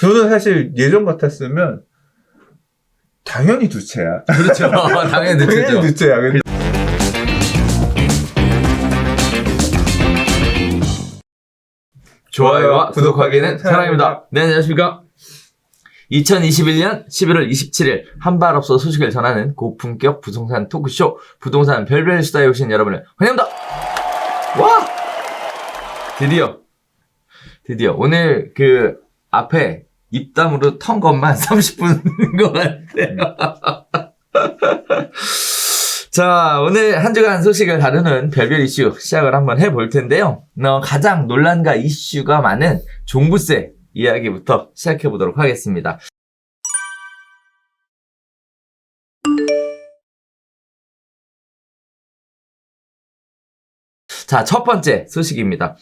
저는 사실 예전 같았으면 당연히 두채야. 그렇죠. 당연히 늦죠. 당연히 두채야. 좋아요와 구독하기는 사랑입니다. 네, 안녕하십니까. 2021년 11월 27일 한발 앞서 소식을 전하는 고품격 부동산 토크쇼 부동산 별별 수다에 오신 여러분을 환영합니다. 와! 드디어 오늘 그 앞에 입담으로 턴 것만 30분인 것 같아요. 자, 오늘 한 주간 소식을 다루는 별별 이슈 시작을 한번 해볼 텐데요. 가장 논란과 이슈가 많은 종부세 이야기부터 시작해 보도록 하겠습니다. 자, 첫 번째 소식입니다.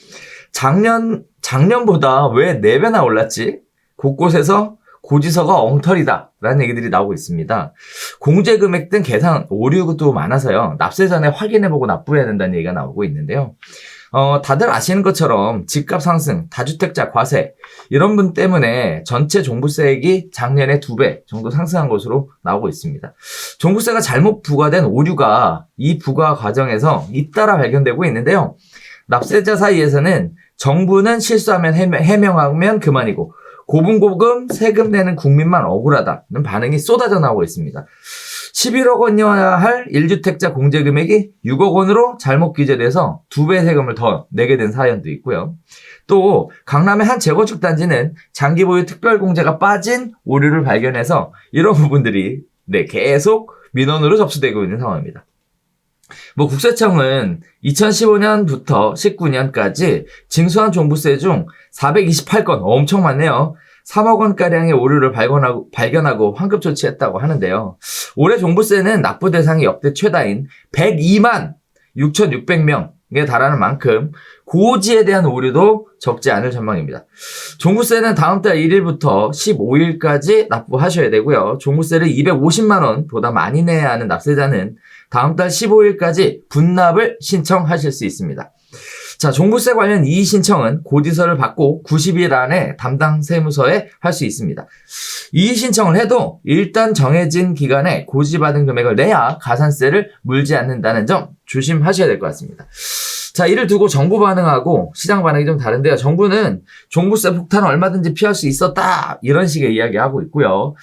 작년보다 왜 4배나 올랐지? 곳곳에서 고지서가 엉터리다 라는 얘기들이 나오고 있습니다. 공제금액 등 계산 오류도 많아서요. 납세 전에 확인해보고 납부해야 된다는 얘기가 나오고 있는데요. 다들 아시는 것처럼 집값 상승, 다주택자 과세 이런 분 때문에 전체 종부세액이 작년에 2배 정도 상승한 것으로 나오고 있습니다. 종부세가 잘못 부과된 오류가 이 부과 과정에서 잇따라 발견되고 있는데요. 납세자 사이에서는 정부는 실수하면 해명하면 그만이고 고분고금 세금 내는 국민만 억울하다는 반응이 쏟아져 나오고 있습니다. 11억 원이어야 할 1주택자 공제금액이 6억 원으로 잘못 기재돼서 2배 세금을 더 내게 된 사연도 있고요. 또 강남의 한 재건축 단지는 장기 보유 특별공제가 빠진 오류를 발견해서 이런 부분들이 계속 민원으로 접수되고 있는 상황입니다. 국세청은 2015년부터 19년까지 징수한 종부세 중 428건, 엄청 많네요. 3억 원가량의 오류를 발견하고 환급 조치했다고 하는데요. 올해 종부세는 납부 대상이 역대 최다인 102만 6,600명에 달하는 만큼 고지에 대한 오류도 적지 않을 전망입니다. 종부세는 다음 달 1일부터 15일까지 납부하셔야 되고요. 종부세를 250만 원보다 많이 내야 하는 납세자는 다음 달 15일까지 분납을 신청하실 수 있습니다. 자, 종부세 관련 이의 신청은 고지서를 받고 90일 안에 담당 세무서에 할 수 있습니다. 이의 신청을 해도 일단 정해진 기간에 고지받은 금액을 내야 가산세를 물지 않는다는 점 조심하셔야 될 것 같습니다. 자, 이를 두고 정부 반응하고 시장 반응이 좀 다른데요. 정부는 종부세 폭탄을 얼마든지 피할 수 있었다 이런 식의 이야기하고 있고요.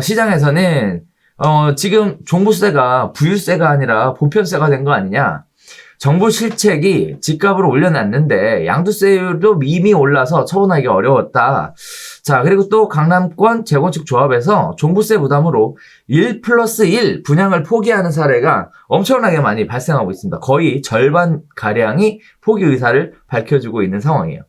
시장에서는 지금 종부세가 부유세가 아니라 보편세가 된 거 아니냐. 정부 실책이 집값을 올려놨는데 양도세율도 이미 올라서 처분하기 어려웠다. 자, 그리고 또 강남권 재건축 조합에서 종부세 부담으로 1+1 분양을 포기하는 사례가 엄청나게 많이 발생하고 있습니다. 거의 절반가량이 포기 의사를 밝혀주고 있는 상황이에요.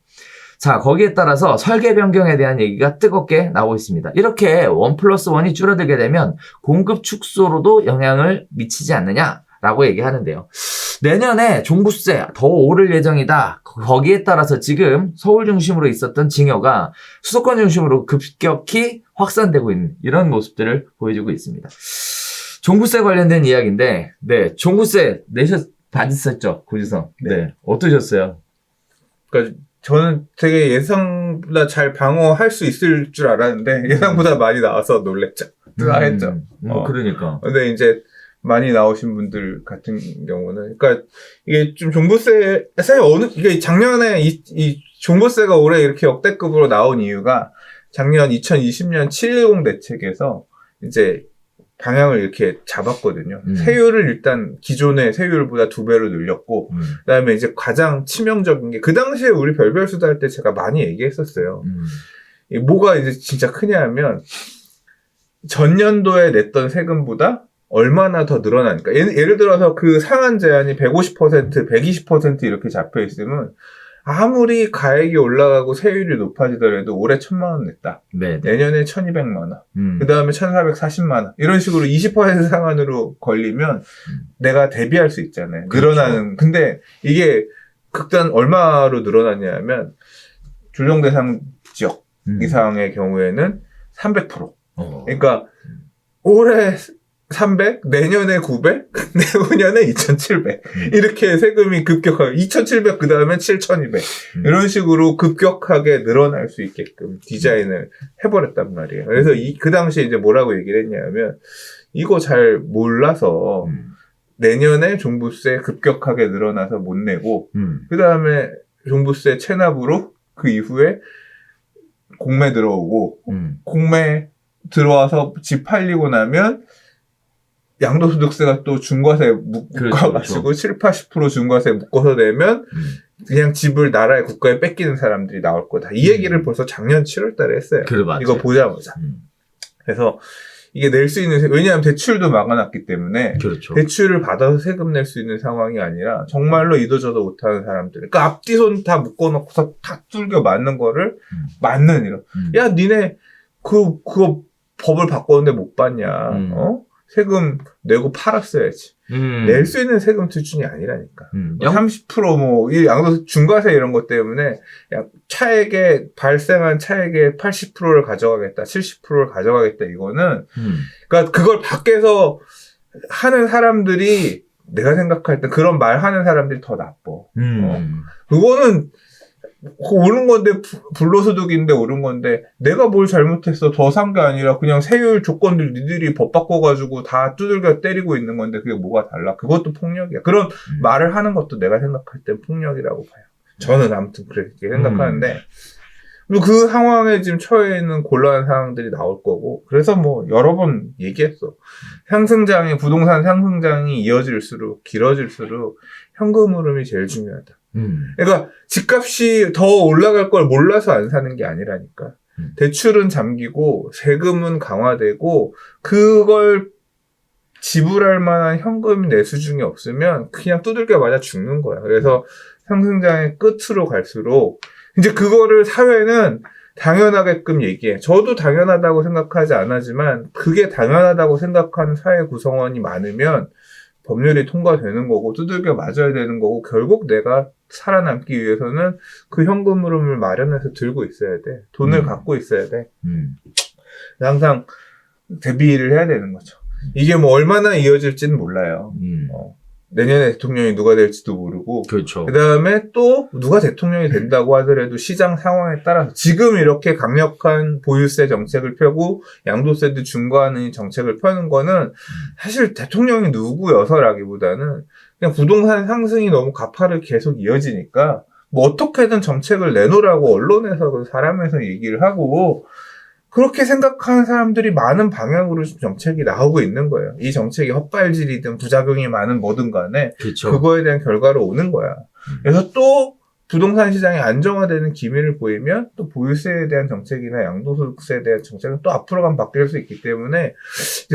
자, 거기에 따라서 설계 변경에 대한 얘기가 뜨겁게 나오고 있습니다. 이렇게 1+1이 줄어들게 되면 공급 축소로도 영향을 미치지 않느냐라고 얘기하는데요. 내년에 종부세 더 오를 예정이다. 거기에 따라서 지금 서울 중심으로 있었던 징여가 수도권 중심으로 급격히 확산되고 있는 이런 모습들을 보여주고 있습니다. 종부세 관련된 이야기인데, 종부세 받으셨죠? 고지서. 네. 어떠셨어요? 그러니까 저는 되게 예상보다 잘 방어할 수 있을 줄 알았는데 예상보다 많이 나와서 놀랬죠. 했죠. 그러니까. 근데 이제 많이 나오신 분들 같은 경우는, 그러니까 이게 좀 종부세, 사실 이게 작년에 이 종부세가 올해 이렇게 역대급으로 나온 이유가 작년 2020년 710 대책에서 이제 방향을 이렇게 잡았거든요. 세율을 일단 기존의 세율보다 2배로 늘렸고, 그다음에 이제 가장 치명적인 게 그 당시에 우리 별별 수다 할 때 제가 많이 얘기했었어요. 뭐가 이제 진짜 크냐 하면 전년도에 냈던 세금보다 얼마나 더 늘어나니까. 예를 들어서 그 상한 제한이 150%, 120% 이렇게 잡혀 있으면 아무리 가액이 올라가고 세율이 높아지더라도 올해 1,000만 원 냈다. 내년에 1,200만 원. 그 다음에 1,440만 원. 이런 식으로 20% 상한으로 걸리면 내가 대비할 수 있잖아요. 늘어나는. 근데 이게 극단 얼마로 늘어났냐면 조정대상 지역 이상의 경우에는 300%. 그러니까 올해 300, 내년에 900, 내후년에 2,700. 이렇게 세금이 급격하게 2,700 그 다음에 7,200 이런 식으로 급격하게 늘어날 수 있게끔 디자인을 해버렸단 말이에요. 그래서 그 당시에 이제 뭐라고 얘기를 했냐면 이거 잘 몰라서 내년에 종부세 급격하게 늘어나서 못 내고 그 다음에 종부세 체납으로 그 이후에 공매 들어오고 공매 들어와서 집 팔리고 나면 양도소득세가 또 중과세 묶어가지고 그렇죠. 7, 80% 중과세 묶어서 내면 그냥 집을 나라에 국가에 뺏기는 사람들이 나올 거다. 이 얘기를 벌써 작년 7월 달에 했어요. 그래, 맞아요. 이거 보자마자. 그래서 이게 낼 수 있는 왜냐하면 대출도 막아놨기 때문에 그렇죠. 대출을 받아서 세금 낼 수 있는 상황이 아니라 정말로 이도저도 못하는 사람들 그러니까 앞뒤손 다 묶어놓고서 다 뚫겨 맞는 거를 맞는 이런 야 니네 그거 법을 바꿨는데 못 봤냐 어? 세금 내고 팔았어야지. 낼 수 있는 세금 수준이 아니라니까. 30% 이 양도세 중과세 이런 것 때문에 차액에 발생한 차액의 80%를 가져가겠다, 70%를 가져가겠다 이거는 그러니까 그걸 밖에서 하는 사람들이 내가 생각할 때 그런 말 하는 사람들이 더 나빠. 그거는 오른 건데 불로소득인데 오른 건데 내가 뭘 잘못했어 더 산 게 아니라 그냥 세율 조건들 니들이 법 바꿔가지고 다 두들겨 때리고 있는 건데 그게 뭐가 달라 그것도 폭력이야 그런 말을 하는 것도 내가 생각할 땐 폭력이라고 봐요 저는 아무튼 그렇게 생각하는데 그 상황에 지금 처해 있는 곤란한 상황들이 나올 거고 그래서 뭐 여러 번 얘기했어 상승장이 부동산 상승장이 이어질수록 길어질수록 현금 흐름이 제일 중요하다 그러니까 집값이 더 올라갈 걸 몰라서 안 사는 게 아니라니까. 대출은 잠기고 세금은 강화되고 그걸 지불할 만한 현금 내수 중에 없으면 그냥 두들겨 맞아 죽는 거야. 그래서 상승장의 끝으로 갈수록 이제 그거를 사회는 당연하게끔 얘기해. 저도 당연하다고 생각하지 않았지만 그게 당연하다고 생각하는 사회 구성원이 많으면 법률이 통과되는 거고 두들겨 맞아야 되는 거고 결국 내가 살아남기 위해서는 그 현금 흐름을 마련해서 들고 있어야 돼. 돈을 갖고 있어야 돼. 항상 대비를 해야 되는 거죠. 이게 뭐 얼마나 이어질지는 몰라요. 내년에 대통령이 누가 될지도 모르고 그렇죠. 그다음에 또 누가 대통령이 된다고 하더라도 시장 상황에 따라서 지금 이렇게 강력한 보유세 정책을 펴고 양도세도 중과하는 정책을 펴는 거는 사실 대통령이 누구여서라기보다는 그냥 부동산 상승이 너무 가파르게 계속 이어지니까 뭐 어떻게든 정책을 내놓으라고 언론에서 그 사람에서 얘기를 하고 그렇게 생각하는 사람들이 많은 방향으로 정책이 나오고 있는 거예요. 이 정책이 헛발질이든 부작용이 많은 뭐든 간에 그렇죠. 그거에 대한 결과로 오는 거야. 그래서 또 부동산 시장이 안정화되는 기미를 보이면 또 보유세에 대한 정책이나 양도소득세에 대한 정책은 또 앞으로 가면 바뀔 수 있기 때문에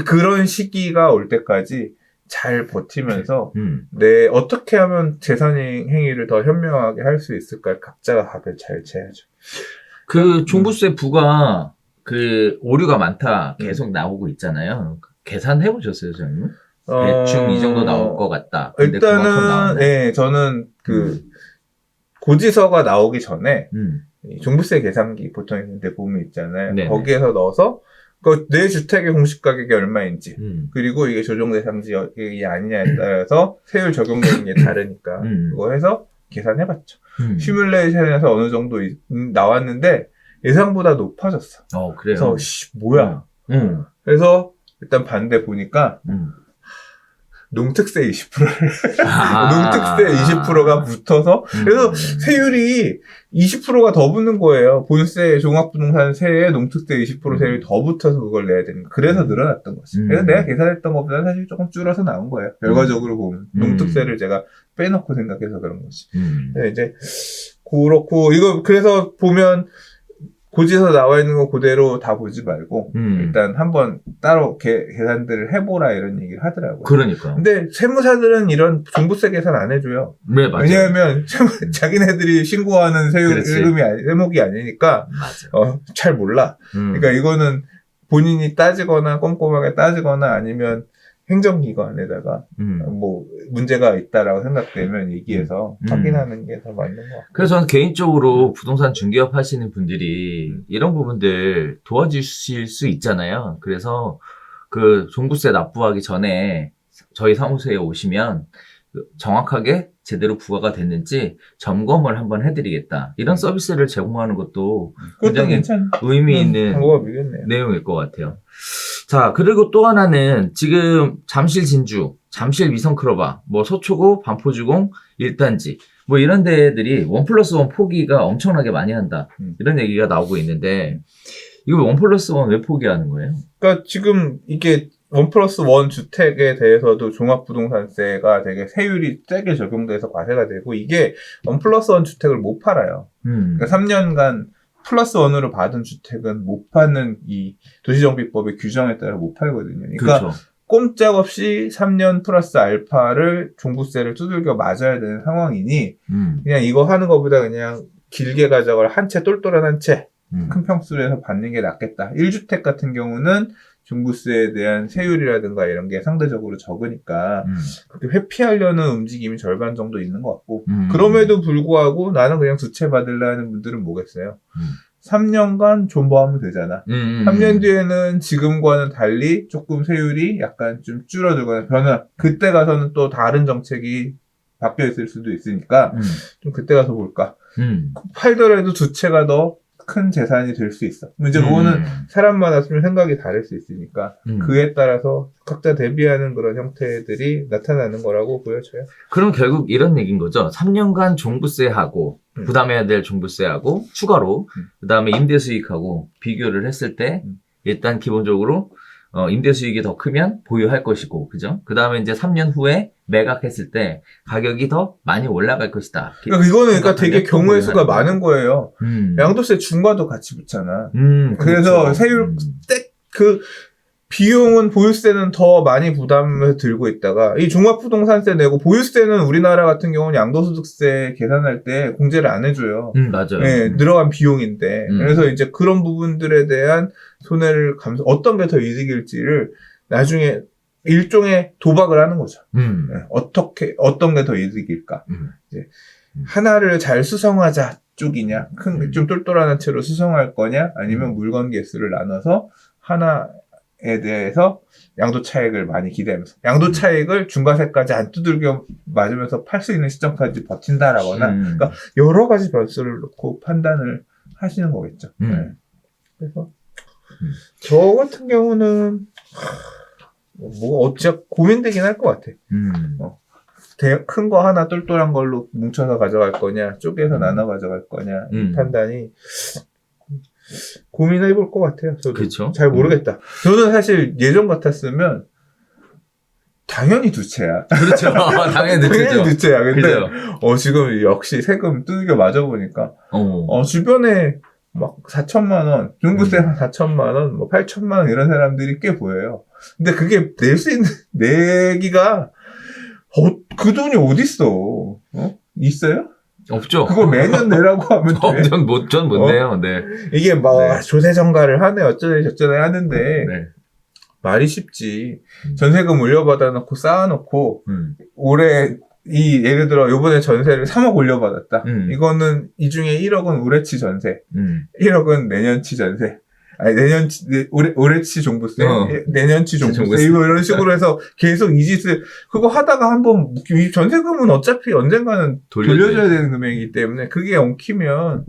그런 시기가 올 때까지 잘 버티면서 내 어떻게 하면 재산 행위를 더 현명하게 할 수 있을까 각자가 각을 잘 채야죠. 그 종부세 부가 그 오류가 많다 계속 나오고 있잖아요. 계산해 보셨어요, 저는? 대충 이 정도 나올 것 같다. 근데 그만큼 일단은 나오네. 네, 저는 그 고지서가 나오기 전에 이 종부세 계산기 보통 있는데 보면 있잖아요. 네네. 거기에서 넣어서 그 내 주택의 공시 가격이 얼마인지 그리고 이게 조정 대상지 아니냐에 따라서 세율 적용되는 게 다르니까 그거 해서 계산해봤죠. 시뮬레이션에서 어느 정도 나왔는데 예상보다 높아졌어. 그래요? 그래서 뭐야? 그래서 일단 반대 보니까 농특세 20%를 농특세 20%가 붙어서 그래서 세율이 20%가 더 붙는 거예요. 보유세 종합부동산 세에 농특세 20% 세율이 더 붙어서 그걸 내야 되는 거. 그래서 늘어났던 거지. 그래서 내가 계산했던 것보다는 사실 조금 줄어서 나온 거예요. 결과적으로 보면 농특세를 제가 빼놓고 생각해서 그런 거지. 이제 그렇고 이거 그래서 보면 고지서 나와 있는 거 그대로 다 보지 말고 일단 한번 따로 계산들을 해보라 이런 얘기를 하더라고요. 그러니까. 근데 세무사들은 이런 종부세 계산 안 해줘요. 네, 맞아요. 왜냐하면 자기네들이 신고하는 세목이 아니니까 잘 몰라. 그러니까 이거는 본인이 따지거나 꼼꼼하게 따지거나 아니면 행정기관에다가 뭐 문제가 있다라고 생각되면 얘기해서 확인하는 게 더 맞는 것 같아요. 그래서 저는 개인적으로 부동산 중개업 하시는 분들이 이런 부분들 도와주실 수 있잖아요. 그래서 그 종부세 납부하기 전에 저희 사무소에 오시면 정확하게 제대로 부과가 됐는지 점검을 한번 해드리겠다. 이런 서비스를 제공하는 것도 그것도 굉장히 괜찮은 의미 있는 방법이겠네요. 내용일 것 같아요. 자, 그리고 또 하나는 지금 잠실 진주, 잠실 위성크로바, 뭐 서초구, 반포주공, 일단지 뭐 이런 데들이 1+1 포기가 엄청나게 많이 한다. 이런 얘기가 나오고 있는데 이거 1+1 왜 포기하는 거예요? 그러니까 지금 이게 1+1 주택에 대해서도 종합부동산세가 되게 세율이 세게 적용돼서 과세가 되고 이게 1+1 주택을 못 팔아요. 그러니까 3년간 +1으로 받은 주택은 못 파는 이 도시정비법의 규정에 따라 못 팔거든요. 그러니까 그렇죠. 꼼짝없이 3년 플러스 알파를 종부세를 두들겨 맞아야 되는 상황이니 그냥 이거 하는 것보다 그냥 길게 가져갈 한 채 똘똘한 한 채 큰 평수로 해서 받는 게 낫겠다. 1주택 같은 경우는 종부세에 대한 세율이라든가 이런 게 상대적으로 적으니까 그렇게 회피하려는 움직임이 절반 정도 있는 것 같고 그럼에도 불구하고 나는 그냥 두 채 받으려는 분들은 뭐겠어요. 3년간 존버하면 되잖아. 3년 뒤에는 지금과는 달리 조금 세율이 약간 좀 줄어들거나 변화. 그때 가서는 또 다른 정책이 바뀌어 있을 수도 있으니까 좀 그때 가서 볼까. 팔더라도 두 채가 더 큰 재산이 될 수 있어. 이제 그거는 사람마다 좀 생각이 다를 수 있으니까 그에 따라서 각자 대비하는 그런 형태들이 나타나는 거라고 보여져요. 그럼 결국 이런 얘기인 거죠. 3년간 종부세하고 부담해야 될 종부세하고 추가로 그다음에 임대 수익하고 비교를 했을 때 일단 기본적으로 임대 수익이 더 크면 보유할 것이고, 그죠? 그 다음에 이제 3년 후에 매각했을 때 가격이 더 많이 올라갈 것이다. 그러니까 이거는 그러니까 되게 경우의 수가 많은 거예요. 양도세 중과도 같이 붙잖아. 그래서 그렇죠. 세율 그 비용은 보유세는 더 많이 부담을 들고 있다가 이 종합부동산세 내고 보유세는 우리나라 같은 경우는 양도소득세 계산할 때 공제를 안 해줘요. 맞아요. 네, 들어간 비용인데 그래서 이제 그런 부분들에 대한 손해를 어떤 게 더 이득일지를 나중에 일종의 도박을 하는 거죠. 네, 어떤 게 더 이득일까? 이제 하나를 잘 수성하자 쪽이냐, 좀 똘똘한 한 채로 수성할 거냐, 아니면 물건 개수를 나눠서 하나에 대해서 양도 차익을 많이 기대하면서 양도 차익을 중과세까지 안 두들겨 맞으면서 팔 수 있는 시점까지 버틴다라거나, 그러니까 여러 가지 변수를 놓고 판단을 하시는 거겠죠. 네. 그래서 저 같은 경우는 뭐 어찌 고민되긴 할 것 같아. 큰 거 하나 똘똘한 걸로 뭉쳐서 가져갈 거냐, 쪼개서 나눠 가져갈 거냐, 이 판단이 고민해 볼 것 같아요. 저도 그쵸? 잘 모르겠다. 저는 사실 예전 같았으면 당연히 두 채야. 그렇죠. 당연히 당연히 두 채야. 근데 그죠? 지금 역시 세금 두들겨 맞아 보니까 주변에 막 4천만 원, 종부세 한 4천만 원, 뭐 8천만 원 이런 사람들이 꽤 보여요. 근데 그게 낼 수 있는 내기가 그 돈이 어딨어? 있어요? 없죠. 그거 매년 내라고 하면 돼. 전 못 내요. 네. 이게 막 네. 조세 정가를 하네 어쩌네 저쩌네 하는데 네. 말이 쉽지. 전세금 올려받아 놓고 쌓아놓고 올해 예를 들어 요번에 전세를 3억 올려받았다. 이거는 이 중에 1억은 올해치 전세, 1억은 내년치 전세. 아니 올해치 종부세, 내년치 종부세 이런 식으로 해서 계속 이 짓을 그거 하다가 한번 이 전세금은 어차피 언젠가는 돌려줘야 되는 금액이기 때문에 그게 엉키면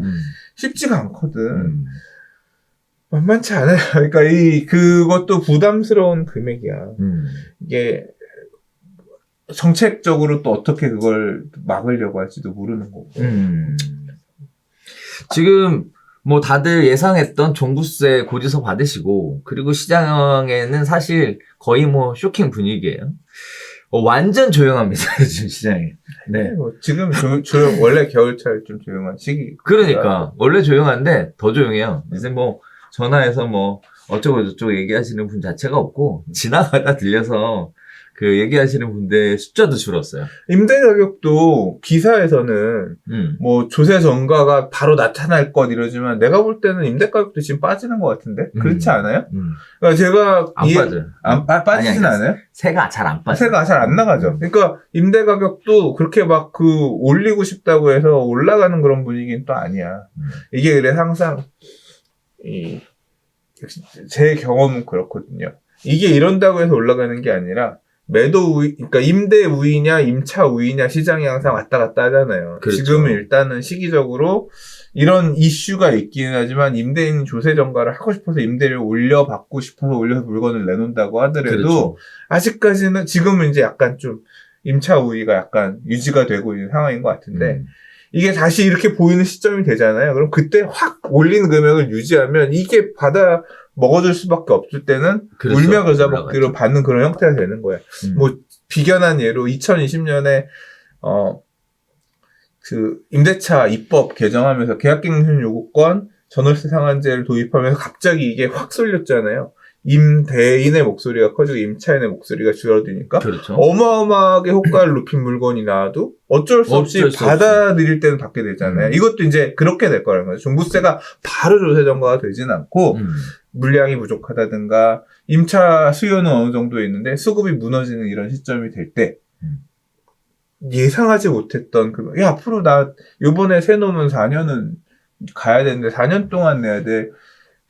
쉽지가 않거든. 만만치 않아요. 그러니까 그것도 부담스러운 금액이야. 이게 정책적으로 또 어떻게 그걸 막으려고 할지도 모르는 거고. 지금 뭐 다들 예상했던 종부세 고지서 받으시고 그리고 시장에는 사실 거의 뭐 쇼킹 분위기예요. 완전 조용합니다. 지금 시장이. 네. 지금 원래 겨울철 좀 조용한 시기. 그러니까 원래 조용한데 더 조용해요. 이제 뭐 전화해서 뭐 어쩌고 저쩌고 얘기하시는 분 자체가 없고 지나가다 들려서 그 얘기하시는 분들 숫자도 줄었어요. 임대 가격도 기사에서는 뭐 조세 전가가 바로 나타날 것 이러지만 내가 볼 때는 임대 가격도 지금 빠지는 것 같은데 그렇지 않아요? 그러니까 제가 안 빠져요. 빠지진 않아요? 새가 잘 안 빠져. 새가 잘 안 나가죠. 그러니까 임대 가격도 그렇게 막 올리고 싶다고 해서 올라가는 그런 분위기는 또 아니야. 이게 그래 항상 제 경험은 그렇거든요. 이게 이런다고 해서 올라가는 게 아니라 매도 우위, 그러니까 임대 우위냐 임차 우위냐 시장이 항상 왔다 갔다 하잖아요. 그렇죠. 지금은 일단은 시기적으로 이런 이슈가 있기는 하지만 임대인 조세 전가를 하고 싶어서 임대를 올려받고 싶어서 올려서 물건을 내놓는다고 하더라도 그렇죠. 아직까지는 지금은 이제 약간 좀 임차 우위가 약간 유지가 되고 있는 상황인 것 같은데 이게 다시 이렇게 보이는 시점이 되잖아요. 그럼 그때 확 올린 금액을 유지하면 이게 받아 먹어줄 수밖에 없을 때는 그렇죠. 울며 겨자 먹기로 올라가죠. 받는 그런 형태가 되는 거예요. 뭐 비견한 예로 2020년에 그 임대차 입법 개정하면서 계약갱신 요구권 전월세 상한제를 도입하면서 갑자기 이게 확 쏠렸잖아요. 임대인의 목소리가 커지고 임차인의 목소리가 줄어드니까 그렇죠. 어마어마하게 효과를 높인 물건이 나와도 어쩔 수 없이 어쩔 수 받아들일 때는 받게 되잖아요. 이것도 이제 그렇게 될 거라는 거죠. 종부세가 바로 조세 전가가 되진 않고 물량이 부족하다든가 임차 수요는 어느 정도 있는데 수급이 무너지는 이런 시점이 될 때 예상하지 못했던 야 앞으로 나 요번에 세 놓으면 4년은 가야 되는데 4년 동안 내야 돼.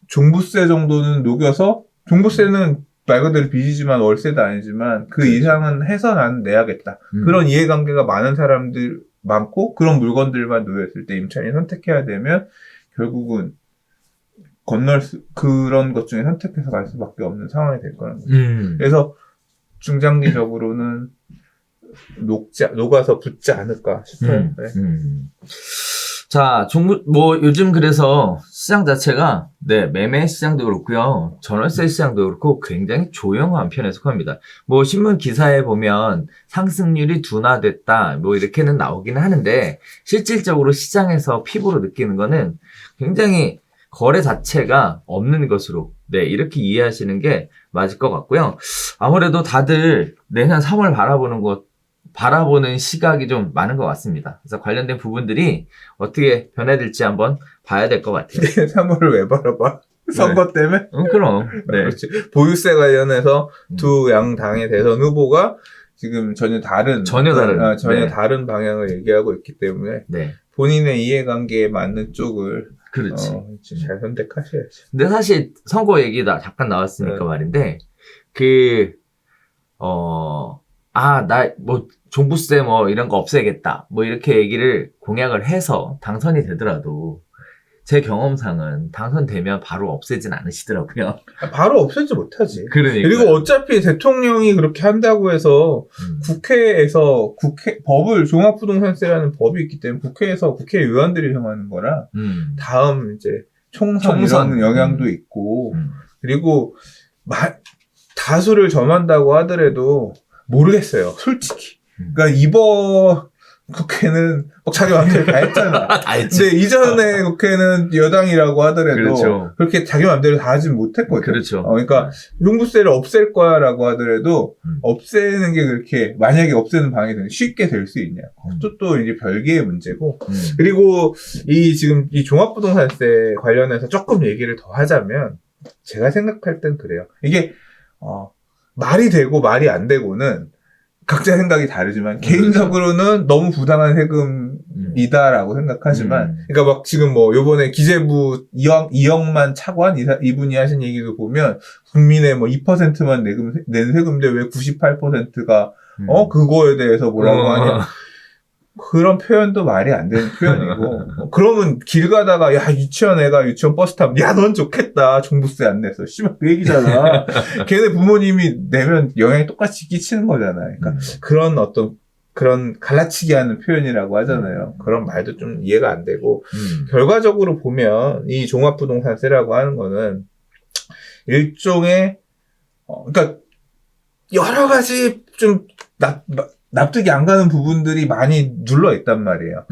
종부세 정도는 녹여서 종부세는 말 그대로 빚이지만 월세도 아니지만 그 이상은 해서 나는 내야겠다. 그런 이해관계가 많은 사람들 많고 그런 물건들만 놓였을 때 임차인이 선택해야 되면 결국은 그런 것 중에 선택해서 갈 수밖에 없는 상황이 될 거라는 거죠. 그래서 중장기적으로는 녹아서 붙지 않을까 싶어요. 네. 자, 요즘 그래서 시장 자체가, 매매 시장도 그렇고요. 전월세 시장도 그렇고 굉장히 조용한 편에 속합니다. 신문 기사에 보면 상승률이 둔화됐다, 이렇게는 나오기는 하는데, 실질적으로 시장에서 피부로 느끼는 거는 굉장히 거래 자체가 없는 것으로, 이렇게 이해하시는 게 맞을 것 같고요. 아무래도 다들 내년 3월 바라보는 시각이 좀 많은 것 같습니다. 그래서 관련된 부분들이 어떻게 변해질지 한번 봐야 될 것 같아요. 3월을 왜 바라봐? 선거 때문에? 그럼. 그렇지. 보유세 관련해서 두 양당의 대선 후보가 지금 전혀 다른 다른 방향을 얘기하고 있기 때문에 본인의 이해관계에 맞는 쪽을 그렇지. 잘 선택하셔야지. 근데 사실 선거 얘기가 잠깐 나왔으니까 말인데 종부세 이런 거 없애겠다. 이렇게 얘기를 공약을 해서 당선이 되더라도 제 경험상은 당선되면 바로 없애진 않으시더라고요. 바로 없애지 못하지. 그러니까. 그리고 어차피 대통령이 그렇게 한다고 해서 국회에서 종합부동산세라는 법이 있기 때문에 국회에서 국회의원들이 정하는 거라 다음 이제 총선 이런 영향도 있고 그리고 다수를 점한다고 하더라도 모르겠어요. 솔직히. 그러니까 이번 국회는 자기 마음대로 다 했잖아. 다 했지. 근데 이전에 국회는 여당이라고 하더라도 그렇죠. 그렇게 자기 마음대로 다 하진 못했거든. 그렇죠. 그러니까 종부세를 없앨 거야라고 하더라도 없애는 게 그렇게 만약에 없애는 방향이 쉽게 될 수 있냐. 그것도 또 이제 별개의 문제고. 그리고 지금 이 종합부동산세 관련해서 조금 얘기를 더 하자면 제가 생각할 땐 그래요. 이게 말이 되고 말이 안 되고는 각자 생각이 다르지만 개인적으로는 너무 부당한 세금이다라고 생각하지만 그러니까 지금 요번에 기재부 이영만 차관 이분이 하신 얘기도 보면 국민의 2%만 낸 세금인데 왜 98%가 그거에 대해서 뭐라고 하냐. 그런 표현도 말이 안 되는 표현이고 그러면 길 가다가 유치원 애가 유치원 버스 타면 넌 좋겠다 종부세 안 냈어 씨발 그 얘기잖아. 걔네 부모님이 내면 영향이 똑같이 끼치는 거잖아. 그러니까 그런 갈라치기 하는 표현이라고 하잖아요. 그런 말도 좀 이해가 안 되고 결과적으로 보면 이 종합부동산세라고 하는 거는 일종의 그러니까 여러 가지 좀 납득이 안 가는 부분들이 많이 눌러 있단 말이에요.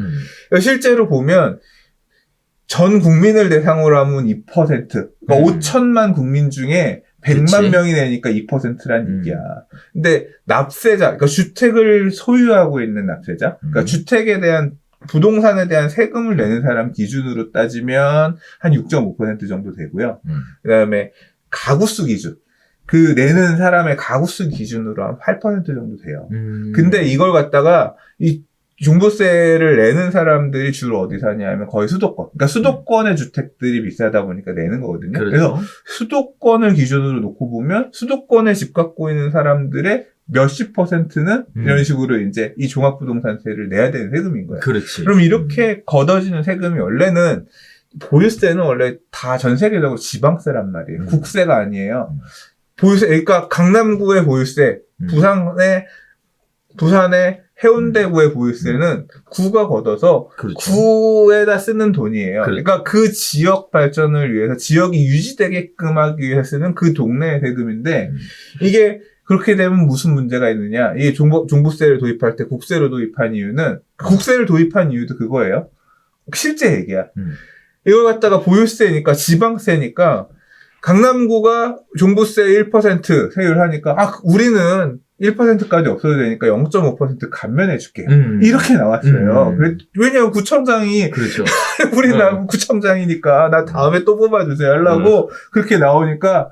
실제로 보면 전 국민을 대상으로 하면 2%, 그러니까 5천만 국민 중에 100만 명이 내니까 2%란 얘기야. 근데 납세자, 그러니까 주택을 소유하고 있는 납세자, 그러니까 주택에 대한 부동산에 대한 세금을 내는 사람 기준으로 따지면 한 6.5% 정도 되고요. 그다음에 가구수 기준. 내는 사람의 가구수 기준으로 한 8% 정도 돼요. 근데 이걸 갖다가 종부세를 내는 사람들이 주로 어디 사냐면 거의 수도권. 그러니까 수도권의 주택들이 비싸다 보니까 내는 거거든요. 그렇죠. 그래서 수도권을 기준으로 놓고 보면 수도권에 집 갖고 있는 사람들의 몇십 %는 이런 식으로 이제 이 종합부동산세를 내야 되는 세금인 거예요. 그렇지. 그럼 이렇게 걷어지는 세금이 원래는 보유세는 원래 다 전 세계적으로 지방세란 말이에요. 국세가 아니에요. 보유세, 그러니까 강남구의 보유세, 부산의 해운대구의 보유세는 구가 걷어서 그렇죠. 구에다 쓰는 돈이에요. 그렇죠. 그러니까 그 지역 발전을 위해서 지역이 유지되게끔 하기 위해서 쓰는 그 동네의 세금인데 이게 그렇게 되면 무슨 문제가 있느냐. 이게 종부세를 도입할 때 국세로 도입한 이유는 국세를 도입한 이유도 그거예요. 실제 얘기야. 이걸 갖다가 보유세니까 지방세니까 강남구가 종부세 1% 세율 하니까 우리는 1%까지 없어도 되니까 0.5% 감면해줄게. 이렇게 나왔어요. 왜냐면 구청장이 그렇죠. 우리 나 구청장이니까 나 다음에 또 뽑아주세요 하려고 그렇게 나오니까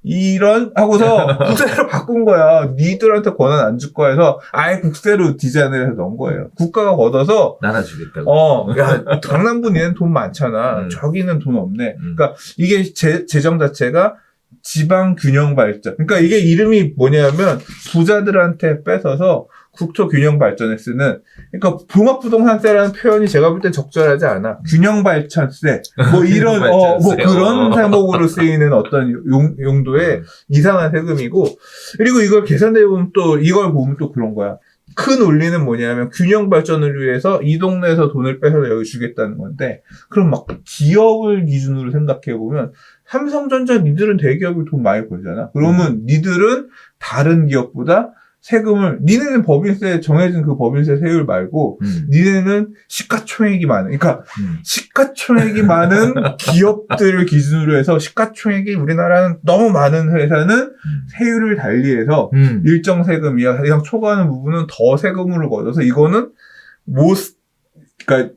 이런 하고서 국세로 바꾼 거야. 니들한테 권한 안 줄 거야 해서 아예 국세로 디자인을 해서 넣은 거예요. 국가가 걷어서 나눠주겠다고. 야 강남구 니는 돈 많잖아. 저기는 돈 없네. 그러니까 이게 재정 자체가 지방 균형 발전. 그러니까 이게 이름이 뭐냐면 부자들한테 뺏어서 국토 균형 발전에 쓰는, 그러니까 종합부동산세라는 표현이 제가 볼 땐 적절하지 않아. 균형 발전세. 뭐 이런, 뭐 그런 제목으로 쓰이는 어떤 용도의 이상한 세금이고, 그리고 이걸 계산해보면 또, 이걸 보면 또 그런 거야. 큰 논리는 뭐냐면 균형 발전을 위해서 이 동네에서 돈을 빼서 여기 주겠다는 건데, 그럼 막 기업을 기준으로 생각해보면 삼성전자 니들은 대기업이 돈 많이 벌잖아. 그러면 니들은 다른 기업보다 세금을, 니네는 법인세, 정해진 그 법인세 세율 말고, 니네는 시가총액이 많은, 그러니까, 시가총액이 많은 기업들을 기준으로 해서, 시가총액이 우리나라는 너무 많은 회사는 세율을 달리해서, 일정 세금이야. 그냥 초과하는 부분은 더 세금으로 걷어서, 이거는 그러니까,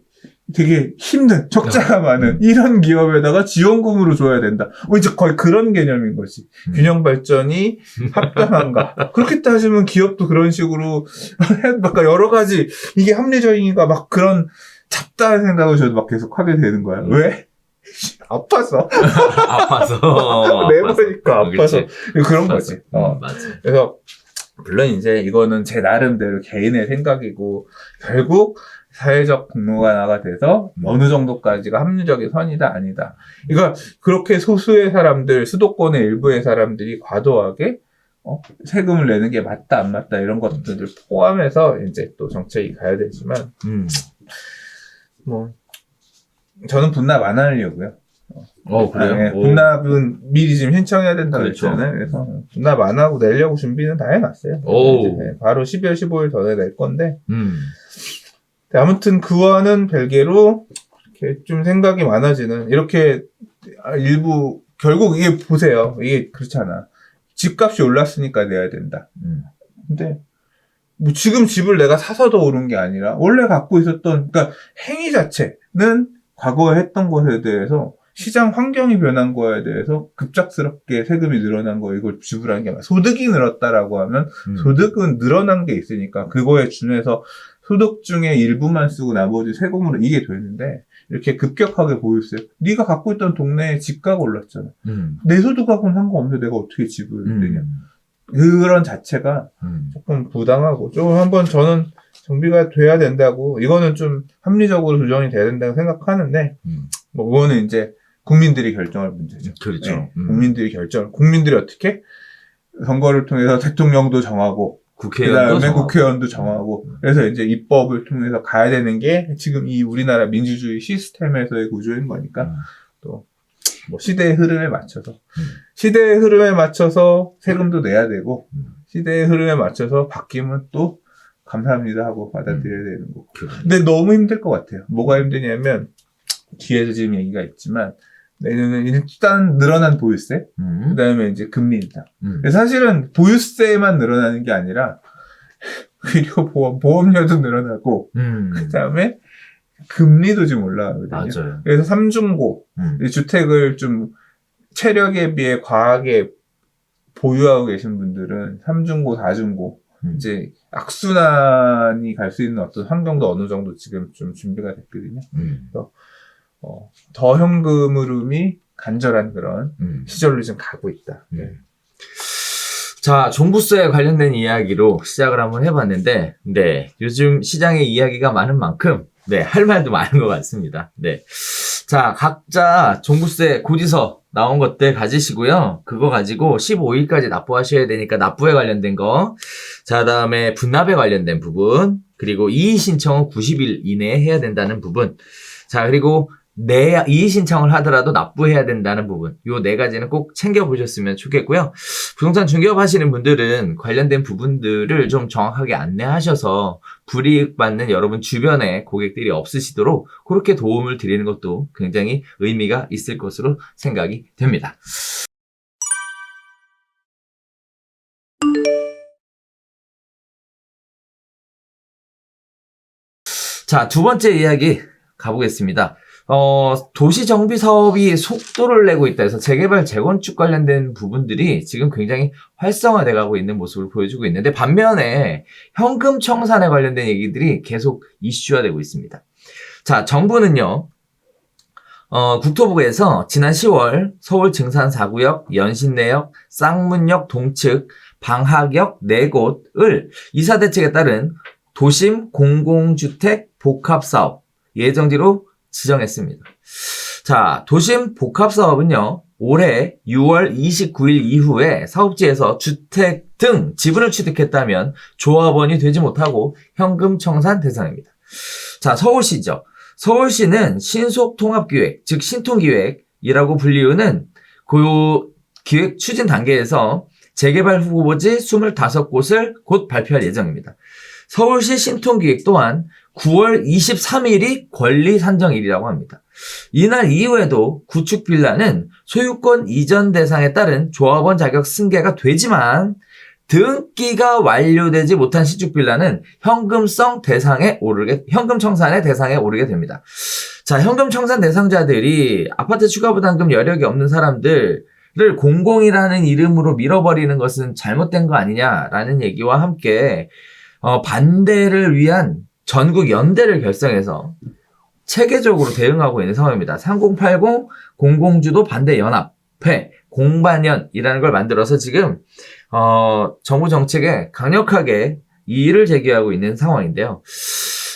되게 힘든, 적자가 많은, 이런 기업에다가 지원금으로 줘야 된다. 이제 거의 그런 개념인 거지. 균형 발전이 합당한가. 그렇게 따지면 기업도 그런 식으로, 막 여러 가지, 이게 합리적인가, 막 그런 잡다한 생각을 저도 막 계속 하게 되는 거야. 왜? 아파서. 내보니까 아파서. 그런 거지. 맞아. 그래서, 물론 이제 이거는 제 나름대로 개인의 생각이고, 결국, 사회적 공론화가 돼서 어느 정도까지가 합리적인 선이다 아니다. 이거 그렇게 소수의 사람들, 수도권의 일부의 사람들이 과도하게 세금을 내는 게 맞다 안 맞다 이런 것들을 포함해서 이제 또 정책이 가야 되지만 뭐 저는 분납 안 하려고요. 그래요? 네, 분납은 미리 지금 신청해야 된다고 했잖아요. 그래서 분납 안 하고 내려고 준비는 다 해놨어요. 이제 바로 12월 15일 전에 낼 건데. 아무튼 그와는 별개로 이렇게 좀 생각이 많아지는 이렇게 일부 결국 이게 보세요. 이게 그렇잖아. 집값이 올랐으니까 내야 된다. 근데 뭐 지금 집을 내가 사서 더 오른 게 아니라 원래 갖고 있었던 그러니까 행위 자체는 과거에 했던 것에 대해서 시장 환경이 변한 거에 대해서 급작스럽게 세금이 늘어난 거 이걸 지불하는 게 아니라 소득이 늘었다라고 하면 소득은 늘어난 게 있으니까 그거에 준해서 소득 중에 일부만 쓰고 나머지 세금으로 이게 되는데 이렇게 급격하게 보였어요. 네가 갖고 있던 동네에 집가가 올랐잖아. 내 소득하고는 상관없는데 내가 어떻게 집을 내냐. 그런 자체가 조금 부당하고 좀 한번 저는 정비가 돼야 된다고 이거는 좀 합리적으로 조정이 돼야 된다고 생각하는데 뭐 그거는 이제 국민들이 결정할 문제죠. 그렇죠. 네, 국민들이 어떻게 선거를 통해서 대통령도 정하고 그다음에 국회의원도 정하고 그래서 이제 입법을 통해서 가야 되는 게 지금 이 우리나라 민주주의 시스템에서의 구조인 거니까 또 뭐 시대의 흐름에 맞춰서 세금도 내야 되고 시대의 흐름에 맞춰서 바뀌면 또 감사합니다 하고 받아들여야 되는 거고. 근데 너무 힘들 것 같아요. 뭐가 힘드냐면 뒤에서 지금 얘기가 있지만 내년은 일단 늘어난 보유세, 그다음에 이제 금리 인상. 사실은 보유세만 늘어나는 게 아니라 그리고 보험료도 늘어나고 그다음에 금리도 지금 올라가거든요. 맞아요. 그래서 삼중고 주택을 좀 체력에 비해 과하게 보유하고 계신 분들은 삼중고, 사중고 이제 악순환이 갈 수 있는 어떤 환경도 어느 정도 지금 좀 준비가 됐거든요. 그래서 더 현금 흐름이 간절한 그런 시절로 좀 가고 있다. 네. 자, 종부세 관련된 이야기로 시작을 한번 해봤는데, 네, 요즘 시장에 이야기가 많은 만큼, 네, 할 말도 많은 것 같습니다. 네. 자, 각자 종부세 고지서 나온 것들 가지시고요. 그거 가지고 15일까지 납부하셔야 되니까 납부에 관련된 거. 자, 다음에 분납에 관련된 부분. 그리고 이의 신청은 90일 이내에 해야 된다는 부분. 자, 그리고 이의 신청을 하더라도 납부해야 된다는 부분. 요 네 가지는 꼭 챙겨보셨으면 좋겠고요. 부동산 중개업 하시는 분들은 관련된 부분들을 좀 정확하게 안내하셔서 불이익 받는 여러분 주변에 고객들이 없으시도록 그렇게 도움을 드리는 것도 굉장히 의미가 있을 것으로 생각이 됩니다. 자, 두 번째 이야기 가보겠습니다. 도시 정비 사업이 속도를 내고 있다 해서 재개발, 재건축 관련된 부분들이 지금 굉장히 활성화돼 가고 있는 모습을 보여주고 있는데, 반면에 현금 청산에 관련된 얘기들이 계속 이슈화 되고 있습니다. 자, 정부는요, 국토부에서 지난 10월 서울 증산 4구역, 연신내역, 쌍문역 동측, 방학역 4곳을 이사대책에 따른 도심 공공주택 복합사업 예정지로 지정했습니다. 자, 도심 복합사업은요, 올해 6월 29일 이후에 사업지에서 주택 등 지분을 취득했다면 조합원이 되지 못하고 현금 청산 대상입니다. 자, 서울시죠. 서울시는 신속통합기획, 즉 신통기획이라고 불리우는 그 기획 추진 단계에서 재개발 후보지 25곳을 곧 발표할 예정입니다. 서울시 신통기획 또한 9월 23일이 권리 산정일이라고 합니다. 이날 이후에도 구축 빌라는 소유권 이전 대상에 따른 조합원 자격 승계가 되지만 등기가 완료되지 못한 신축 빌라는 현금 청산의 대상에 오르게 됩니다. 자, 현금 청산 대상자들이 아파트 추가 부담금 여력이 없는 사람들을 공공이라는 이름으로 밀어버리는 것은 잘못된 거 아니냐라는 얘기와 함께 반대를 위한 전국 연대를 결성해서 체계적으로 대응하고 있는 상황입니다. 3080 공공주도 반대 연합회 공반연이라는 걸 만들어서 지금 정부 정책에 강력하게 이의를 제기하고 있는 상황인데요.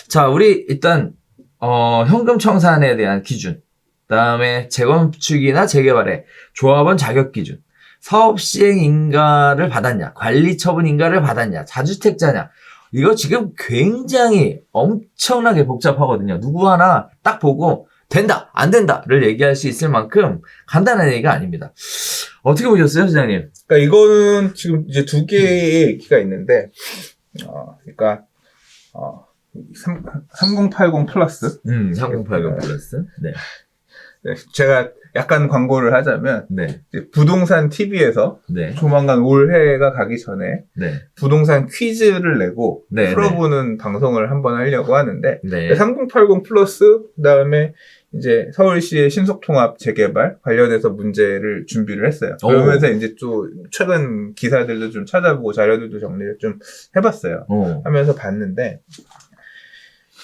자, 우리 일단 현금 청산에 대한 기준, 그다음에 재건축이나 재개발의 조합원 자격 기준, 사업 시행 인가를 받았냐, 관리 처분 인가를 받았냐, 자주택자냐, 이거 지금 굉장히 엄청나게 복잡하거든요. 누구 하나 딱 보고 된다, 안 된다를 얘기할 수 있을 만큼 간단한 얘기가 아닙니다. 어떻게 보셨어요, 시장님? 그러니까 이거는 지금 이제 두 개의 얘기가 있는데, 그러니까 3080 플러스. 3080 플러스. 네. 네, 제가 약간 광고를 하자면, 네. 이제 부동산 TV에서 네. 조만간 올해가 가기 전에 네. 부동산 퀴즈를 내고 네, 풀어보는 방송을 한번 하려고 하는데, 네. 3080 플러스, 그 다음에 이제 서울시의 신속통합 재개발 관련해서 문제를 준비를 했어요. 그러면서 이제 또 최근 기사들도 좀 찾아보고 자료들도 정리를 좀 해봤어요. 하면서 봤는데,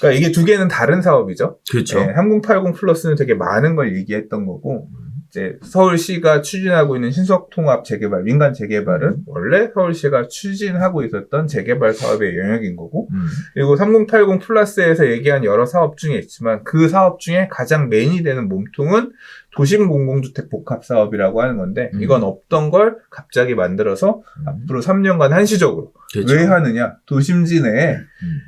그러니까 이게 두 개는 다른 사업이죠. 그렇죠. 네, 3080 플러스는 되게 많은 걸 얘기했던 거고, 이제 서울시가 추진하고 있는 신속통합 재개발, 민간 재개발은 원래 서울시가 추진하고 있었던 재개발 사업의 영역인 거고, 그리고 3080 플러스에서 얘기한 여러 사업 중에 있지만 그 사업 중에 가장 메인이 되는 몸통은 도심 공공주택 복합 사업이라고 하는 건데, 이건 없던 걸 갑자기 만들어서 앞으로 3년간 한시적으로. 그렇죠. 왜 하느냐? 도심지 내에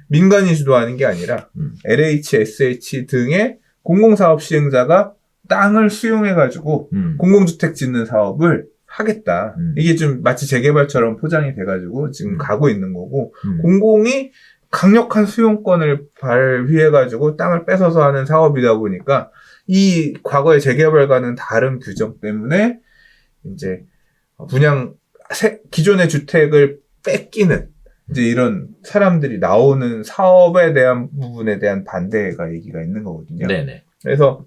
민간이 주도하는 게 아니라 LH, SH 등의 공공사업 시행자가 땅을 수용해가지고 공공주택 짓는 사업을 하겠다. 이게 좀 마치 재개발처럼 포장이 돼가지고 지금 가고 있는 거고, 공공이 강력한 수용권을 발휘해가지고 땅을 뺏어서 하는 사업이다 보니까 이 과거의 재개발과는 다른 규정 때문에 이제 기존의 주택을 뺏기는 이제 이런 사람들이 나오는 사업에 대한 부분에 대한 반대가 얘기가 있는 거거든요. 네네. 그래서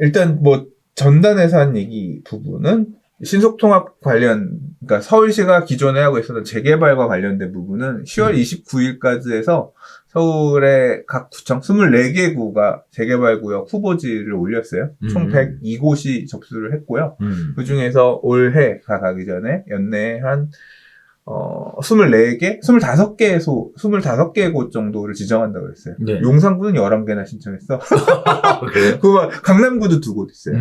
일단 뭐 전단에서 한 얘기 부분은 신속통합 관련, 그러니까 서울시가 기존에 하고 있었던 재개발과 관련된 부분은 10월 29일까지 해서 서울의 각 구청 24개 구가 재개발구역 후보지를 올렸어요. 총 102곳이 접수를 했고요. 그 중에서 올해가 가기 전에 연내에 한 24개, 25개 곳 정도를 지정한다고 그랬어요. 네. 용산구는 11개나 신청했어. 그래요? 그만 강남구도 2곳 있어요.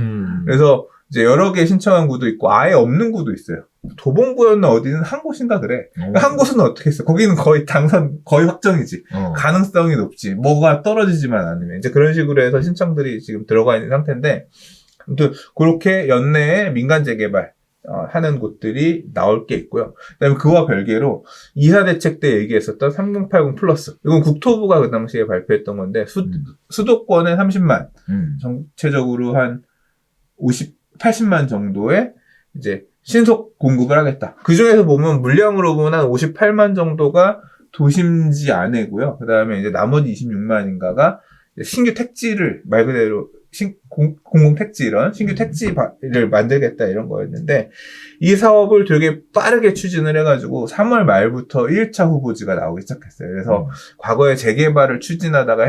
그래서 이제 여러 개 신청한 구도 있고 아예 없는 구도 있어요. 도봉구였나 어디는 한 곳인가 그래. 한 곳은 어떻게 했어? 거기는 거의 당선 거의 확정이지. 가능성이 높지. 뭐가 떨어지지만 않으면 이제 그런 식으로 해서 신청들이 지금 들어가 있는 상태인데, 아무튼 그렇게 연내에 민간 재개발 하는 곳들이 나올 게 있고요. 그다음에 그와 별개로 이사대책 때 얘기했었던 3080 플러스. 이건 국토부가 그 당시에 발표했던 건데 수도권에 30만, 전체적으로 한 80만 정도의 이제 신속 공급을 하겠다. 그 중에서 보면 물량으로 보면 한 58만 정도가 도심지 안에고요. 그 다음에 이제 나머지 26만인가가 신규 택지를 말 그대로 공공택지 이런 신규 택지를 만들겠다 이런 거였는데, 이 사업을 되게 빠르게 추진을 해가지고 3월 말부터 1차 후보지가 나오기 시작했어요. 그래서 과거에 재개발을 추진하다가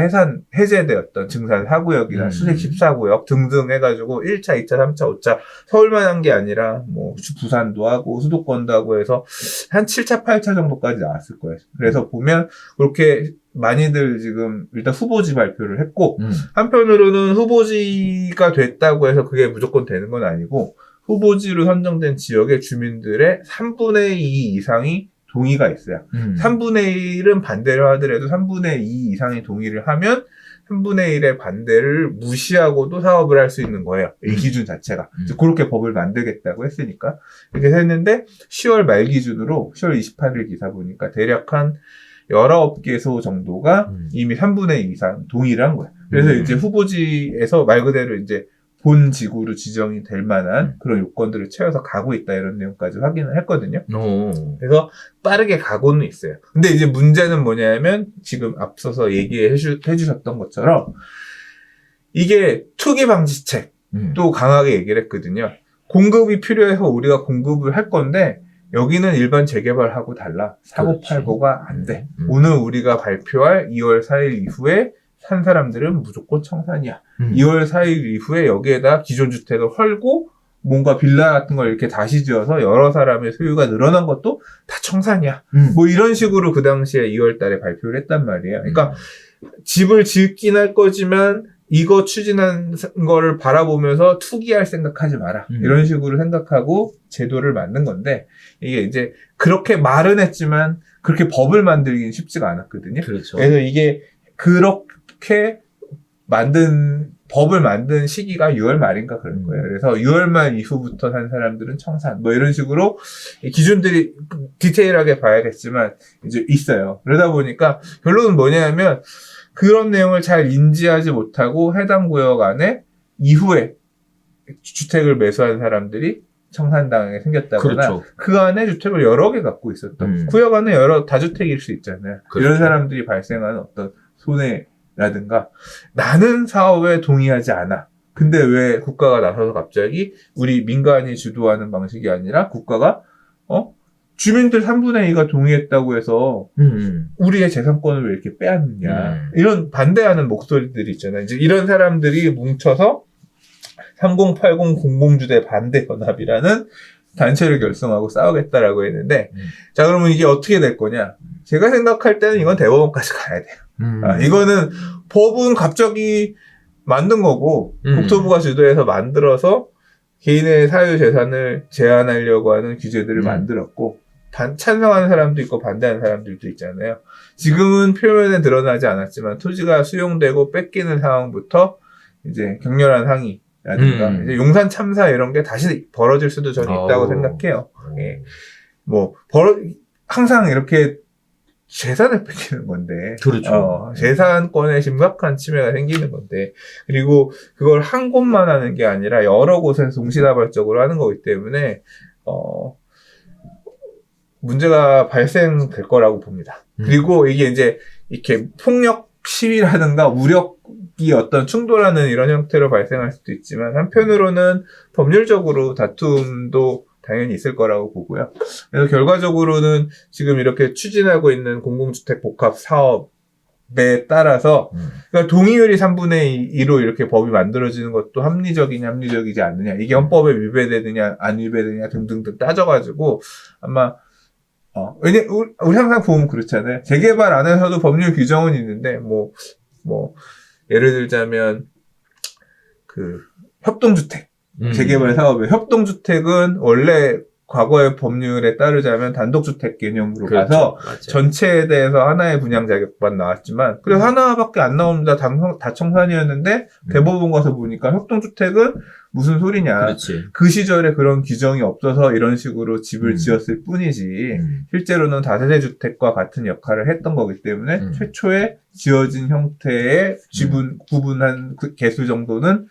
해제되었던 증산 4구역이나 수색 14구역 등등 해가지고 1차, 2차, 3차, 5차 서울만 한 게 아니라 뭐 부산도 하고 수도권도 하고 해서 한 7차, 8차 정도까지 나왔을 거예요. 그래서 보면 그렇게 많이들 지금 일단 후보지 발표를 했고, 한편으로는 후보지가 됐다고 해서 그게 무조건 되는 건 아니고, 후보지로 선정된 지역의 주민들의 3분의 2 이상이 동의가 있어요. 3분의 1은 반대를 하더라도 3분의 2 이상이 동의를 하면 3분의 1의 반대를 무시하고도 사업을 할 수 있는 거예요. 이 기준 자체가. 그렇게 법을 만들겠다고 했으니까. 이렇게 했는데 10월 말 기준으로 10월 28일 기사 보니까 대략 한 19개소 정도가 이미 3분의 2 이상 동의를 한 거예요. 그래서 이제 후보지에서 말 그대로 이제 본 지구로 지정이 될 만한 그런 요건들을 채워서 가고 있다, 이런 내용까지 확인을 했거든요. 그래서 빠르게 가고는 있어요. 근데 이제 문제는 뭐냐면 지금 앞서서 얘기해 주셨던 것처럼 이게 투기 방지책도 강하게 얘기를 했거든요. 공급이 필요해서 우리가 공급을 할 건데 여기는 일반 재개발하고 달라. 사고팔고가 안 돼. 오늘 우리가 발표할 2월 4일 이후에 산 사람들은 무조건 청산이야. 2월 4일 이후에 여기에다 기존 주택을 헐고 뭔가 빌라 같은 걸 이렇게 다시 지어서 여러 사람의 소유가 늘어난 것도 다 청산이야. 뭐 이런 식으로 그 당시에 2월 달에 발표를 했단 말이에요. 그러니까 집을 짓긴 할 거지만 이거 추진한 거를 바라보면서 투기할 생각하지 마라. 이런 식으로 생각하고 제도를 만든 건데, 이게 이제 그렇게 말은 했지만 그렇게 법을 만들기는 쉽지가 않았거든요. 그렇죠. 그래서 이게 그렇게 법을 만든 시기가 6월 말인가 그럴 거예요. 그래서 6월 말 이후부터 산 사람들은 청산, 뭐 이런 식으로 기준들이 디테일하게 봐야겠지만 이제 있어요. 그러다 보니까 결론은 뭐냐면 그런 내용을 잘 인지하지 못하고 해당 구역 안에 이후에 주택을 매수한 사람들이 청산당하게 생겼다거나, 그렇죠. 그 안에 주택을 여러 개 갖고 있었던 구역 안에 여러 다주택일 수 있잖아요. 그렇죠. 이런 사람들이 발생하는 어떤 손해라든가, 나는 사업에 동의하지 않아. 근데 왜 국가가 나서서 갑자기 우리 민간이 주도하는 방식이 아니라 국가가 주민들 3분의 2가 동의했다고 해서 우리의 재산권을 왜 이렇게 빼앗느냐. 이런 반대하는 목소리들이 있잖아요. 이제 이런 사람들이 뭉쳐서 3080 공공주택 반대연합이라는 단체를 결성하고 싸우겠다라고 했는데, 자, 그러면 이게 어떻게 될 거냐? 제가 생각할 때는 이건 대법원까지 가야 돼요. 이거는 법은 갑자기 만든 거고, 국토부가 주도해서 만들어서 개인의 사유 재산을 제한하려고 하는 규제들을 만들었고, 찬성하는 사람도 있고 반대하는 사람들도 있잖아요. 지금은 표면에 드러나지 않았지만 토지가 수용되고 뺏기는 상황부터 이제 격렬한 항의라든가 이제 용산 참사 이런 게 다시 벌어질 수도 저는 있다고 생각해요. 예. 항상 이렇게 재산을 뺏기는 건데. 그렇죠. 재산권에 심각한 침해가 생기는 건데. 그리고 그걸 한 곳만 하는 게 아니라 여러 곳에서 동시다발적으로 하는 거기 때문에, 문제가 발생될 거라고 봅니다. 그리고 이게 이제 이렇게 폭력 시위라든가 우력 이 어떤 충돌하는 이런 형태로 발생할 수도 있지만 한편으로는 법률적으로 다툼도 당연히 있을 거라고 보고요. 그래서 결과적으로는 지금 이렇게 추진하고 있는 공공주택 복합 사업에 따라서 그러니까 동의율이 3분의 2로 이렇게 법이 만들어지는 것도 합리적이냐 합리적이지 않느냐 이게 헌법에 위배되느냐 안 위배되느냐 등등등 따져가지고 아마 우리 항상 보면 그렇잖아요. 재개발 안에서도 법률 규정은 있는데 뭐 예를 들자면 그 협동주택 재개발 사업에 협동주택은 원래 과거의 법률에 따르자면 단독주택 개념으로 그렇죠. 가서 맞아요. 전체에 대해서 하나의 분양 자격만 나왔지만 그래서 하나밖에 안 나옵니다. 다 청산이었는데 대법원 가서 보니까 협동주택은 무슨 소리냐. 그렇지. 그 시절에 그런 규정이 없어서 이런 식으로 집을 지었을 뿐이지 실제로는 다세대 주택과 같은 역할을 했던 거기 때문에 최초에 지어진 형태의 구분한 그 개수 정도는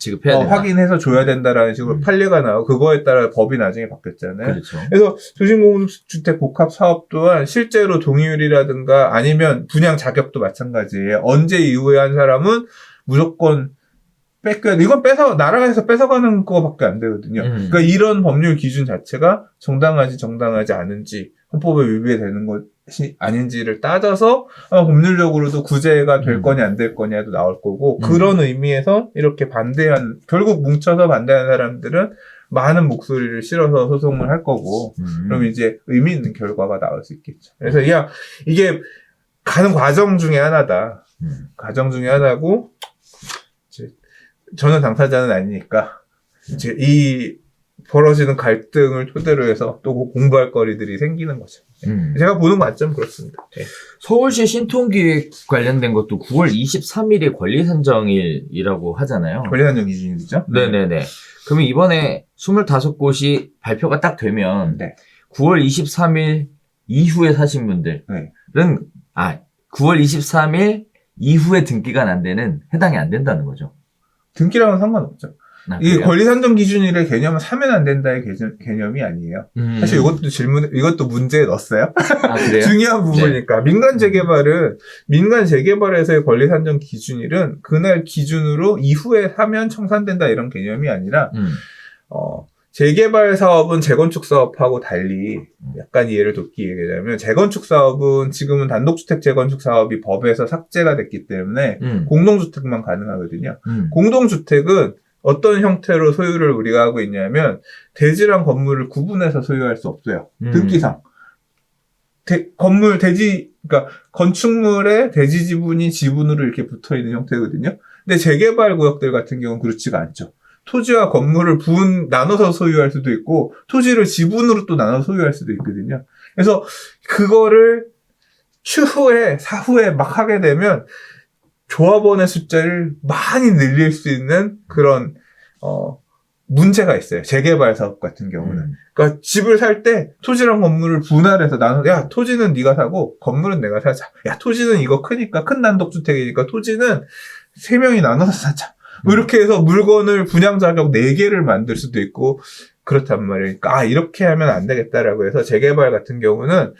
지급해야 된다. 확인해서 줘야 된다라는 식으로 판례가 나오고 그거에 따라 법이 나중에 바뀌었잖아요. 그렇죠. 그래서 도심공동주택 복합 사업 또한 실제로 동의율이라든가 아니면 분양 자격도 마찬가지예요. 언제 이후에 한 사람은 무조건 뺏겨야 돼. 이건 나라에서 뺏어가는 거밖에 안 되거든요. 그러니까 이런 법률 기준 자체가 정당하지 않은지, 헌법에 위배되는 것이 아닌지를 따져서 법률적으로도 구제가 될 거냐 안 될 거냐도 나올 거고, 그런 의미에서 이렇게 결국 뭉쳐서 반대하는 사람들은 많은 목소리를 실어서 소송을 할 거고, 그럼 이제 의미 있는 결과가 나올 수 있겠죠. 그래서 이게 가는 과정 중에 하나다. 과정 중에 하나고, 저는 당사자는 아니니까 이제 이 벌어지는 갈등을 토대로 해서 또 공부할 거리들이 생기는 거죠. 제가 보는 관점 그렇습니다. 네. 서울시 신통기획 관련된 것도 9월 23일이 권리산정일이라고 하잖아요. 권리산정 기준이죠? 네네네. 그러면 이번에 25곳이 발표가 딱 되면 네. 9월 23일 이후에 사신 분들은 네. 9월 23일 이후에 등기가 난 데는 해당이 안 된다는 거죠. 등기랑은 상관없죠. 이게 그래요? 권리산정 기준이래 개념은 사면 안 된다의 개념이 아니에요. 사실 이것도 문제에 넣었어요. 그래요? 중요한 부분이니까. 민간 재개발에서의 권리산정 기준일은 그날 기준으로 이후에 사면 청산된다 이런 개념이 아니라, 재개발 사업은 재건축 사업하고 달리 약간 이해를 돕기 얘기하자면 재건축 사업은 지금은 단독주택 재건축 사업이 법에서 삭제가 됐기 때문에 공동주택만 가능하거든요. 공동주택은 어떤 형태로 소유를 우리가 하고 있냐면 대지랑 건물을 구분해서 소유할 수 없어요. 등기상. 그러니까 건축물의 대지 지분이 지분으로 이렇게 붙어 있는 형태거든요. 근데 재개발 구역들 같은 경우는 그렇지가 않죠. 토지와 건물을 나눠서 소유할 수도 있고, 토지를 지분으로 또 나눠서 소유할 수도 있거든요. 그래서 그거를 사후에 막 하게 되면 조합원의 숫자를 많이 늘릴 수 있는 그런, 문제가 있어요. 재개발 사업 같은 경우는. 그러니까 집을 살 때 토지랑 건물을 분할해서 야, 토지는 네가 사고 건물은 내가 사자. 야, 토지는 이거 크니까 큰 단독주택이니까 토지는 3명이 나눠서 사자. 뭐 이렇게 해서 물건을 분양 자격 4개를 만들 수도 있고 그렇단 말이에요. 그러니까 이렇게 하면 안 되겠다라고 해서 재개발 같은 경우는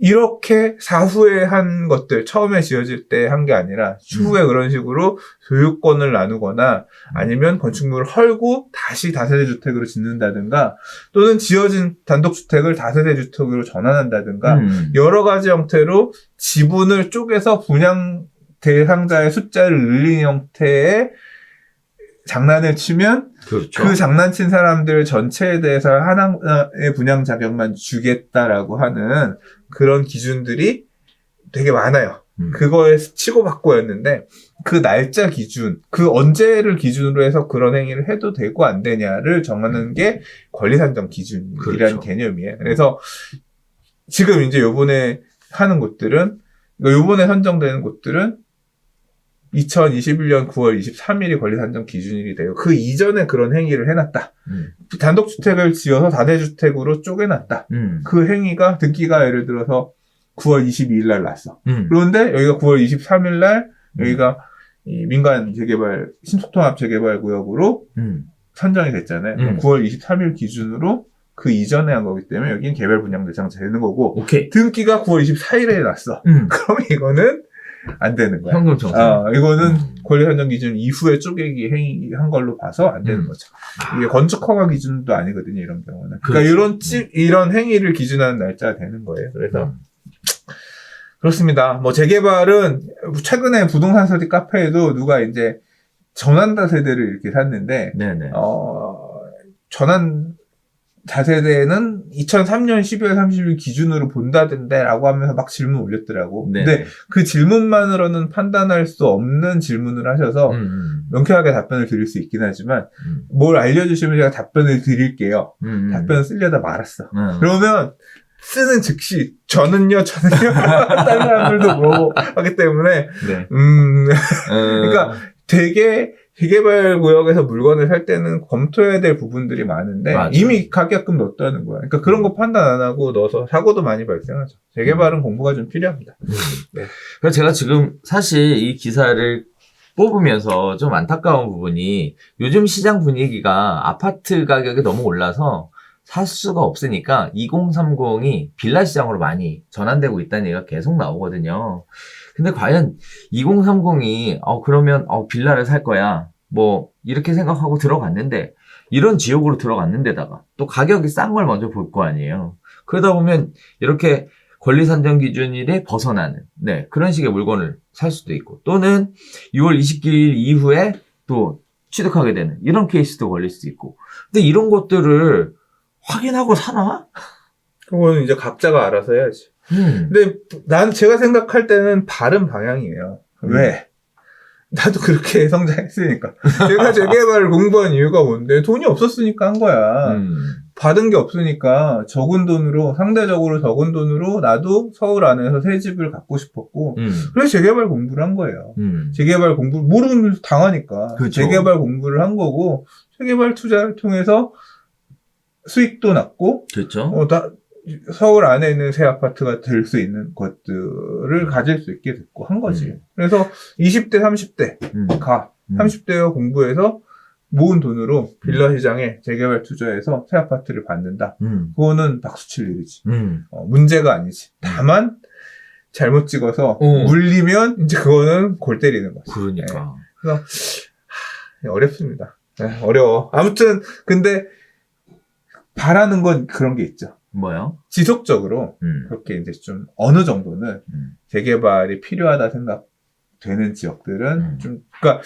이렇게 사후에 한 것들 처음에 지어질 때 한 게 아니라 추후에 그런 식으로 소유권을 나누거나 아니면 건축물을 헐고 다시 다세대 주택으로 짓는다든가 또는 지어진 단독주택을 다세대 주택으로 전환한다든가 여러 가지 형태로 지분을 쪼개서 분양 대상자의 숫자를 늘리는 형태의 장난을 치면 그렇죠. 그 장난친 사람들 전체에 대해서 하나의 분양 자격만 주겠다라고 하는 그런 기준들이 되게 많아요. 그거에 치고받고였는데 그 날짜 기준, 그 언제를 기준으로 해서 그런 행위를 해도 되고 안 되냐를 정하는 게 권리산정 기준이라는 그렇죠. 개념이에요. 그래서 지금 이제 요번에 하는 곳들은, 요번에 선정되는 곳들은 2021년 9월 23일이 권리산정 기준일이 돼요. 그 이전에 그런 행위를 해놨다. 단독주택을 지어서 다대주택으로 쪼개놨다. 그 행위가 등기가 예를 들어서 9월 22일 날 났어. 그런데 여기가 9월 23일 날 여기가 이 민간 재개발 신속통합 재개발 구역으로 선정이 됐잖아요. 9월 23일 기준으로 그 이전에 한 거기 때문에 여기는 개별 분양 대상 되는 거고 오케이. 등기가 9월 24일에 났어. 그럼 이거는 안 되는 거야. 현금 청산. 이거는 권리 산정 기준 이후에 쪼개기 행위한 걸로 봐서 안 되는 거죠. 이게 건축 허가 기준도 아니거든요, 이런 경우는. 그러니까 그렇죠. 이런 행위를 기준하는 날짜가 되는 거예요. 그래서 그렇습니다. 뭐 재개발은 최근에 부동산 서식 카페에도 누가 이제 전환다 세대를 이렇게 샀는데 네네. 전환 다세대는 2003년 12월 30일 기준으로 본다던데 라고 하면서 막 질문 올렸더라고. 네네. 근데 그 질문만으로는 판단할 수 없는 질문을 하셔서 명쾌하게 답변을 드릴 수 있긴 하지만 뭘 알려주시면 제가 답변을 드릴게요. 답변을 쓰려다 말았어. 그러면 쓰는 즉시 저는요 다른 사람들도 물어보고 하기 때문에 네. 그러니까 되게 재개발 구역에서 물건을 살 때는 검토해야 될 부분들이 많은데 맞아요. 이미 가격금 넣었다는 거야. 그러니까 그런 거 판단 안 하고 넣어서 사고도 많이 발생하죠. 재개발은 공부가 좀 필요합니다. 네. 그래서 제가 지금 사실 이 기사를 뽑으면서 좀 안타까운 부분이 요즘 시장 분위기가 아파트 가격이 너무 올라서 살 수가 없으니까 2030이 빌라 시장으로 많이 전환되고 있다는 얘기가 계속 나오거든요. 근데 과연 2030이 그러면 빌라를 살 거야 뭐 이렇게 생각하고 들어갔는데 이런 지역으로 들어갔는데다가 또 가격이 싼 걸 먼저 볼 거 아니에요. 그러다 보면 이렇게 권리 산정 기준일에 벗어나는 그런 식의 물건을 살 수도 있고 또는 6월 29일 이후에 또 취득하게 되는 이런 케이스도 걸릴 수도 있고 근데 이런 것들을 확인하고 사나? 그거는 이제 각자가 알아서 해야지. 근데 제가 생각할 때는 다른 방향이에요. 왜? 나도 그렇게 성장했으니까. 제가 재개발을 공부한 이유가 뭔데? 돈이 없었으니까 한 거야. 받은 게 없으니까 상대적으로 적은 돈으로 나도 서울 안에서 새 집을 갖고 싶었고, 그래서 재개발 공부를 한 거예요. 재개발 공부를 모르면서 당하니까. 그렇죠. 재개발 공부를 한 거고, 재개발 투자를 통해서 수익도 났고, 그렇죠. 서울 안에 있는 새 아파트가 될 수 있는 것들을 가질 수 있게 됐고 한 거지. 그래서 20대, 30대 30대가 공부해서 모은 돈으로 빌라 시장에 재개발 투자해서 새 아파트를 받는다. 그거는 박수 칠 일이지. 문제가 아니지. 다만 잘못 찍어서 물리면 이제 그거는 골 때리는 거지. 그러니까. 그래서 어렵습니다. 어려워. 아무튼 근데 바라는 건 그런 게 있죠. 뭐요? 지속적으로 그렇게 이제 좀 어느 정도는 재개발이 필요하다 생각되는 지역들은 그러니까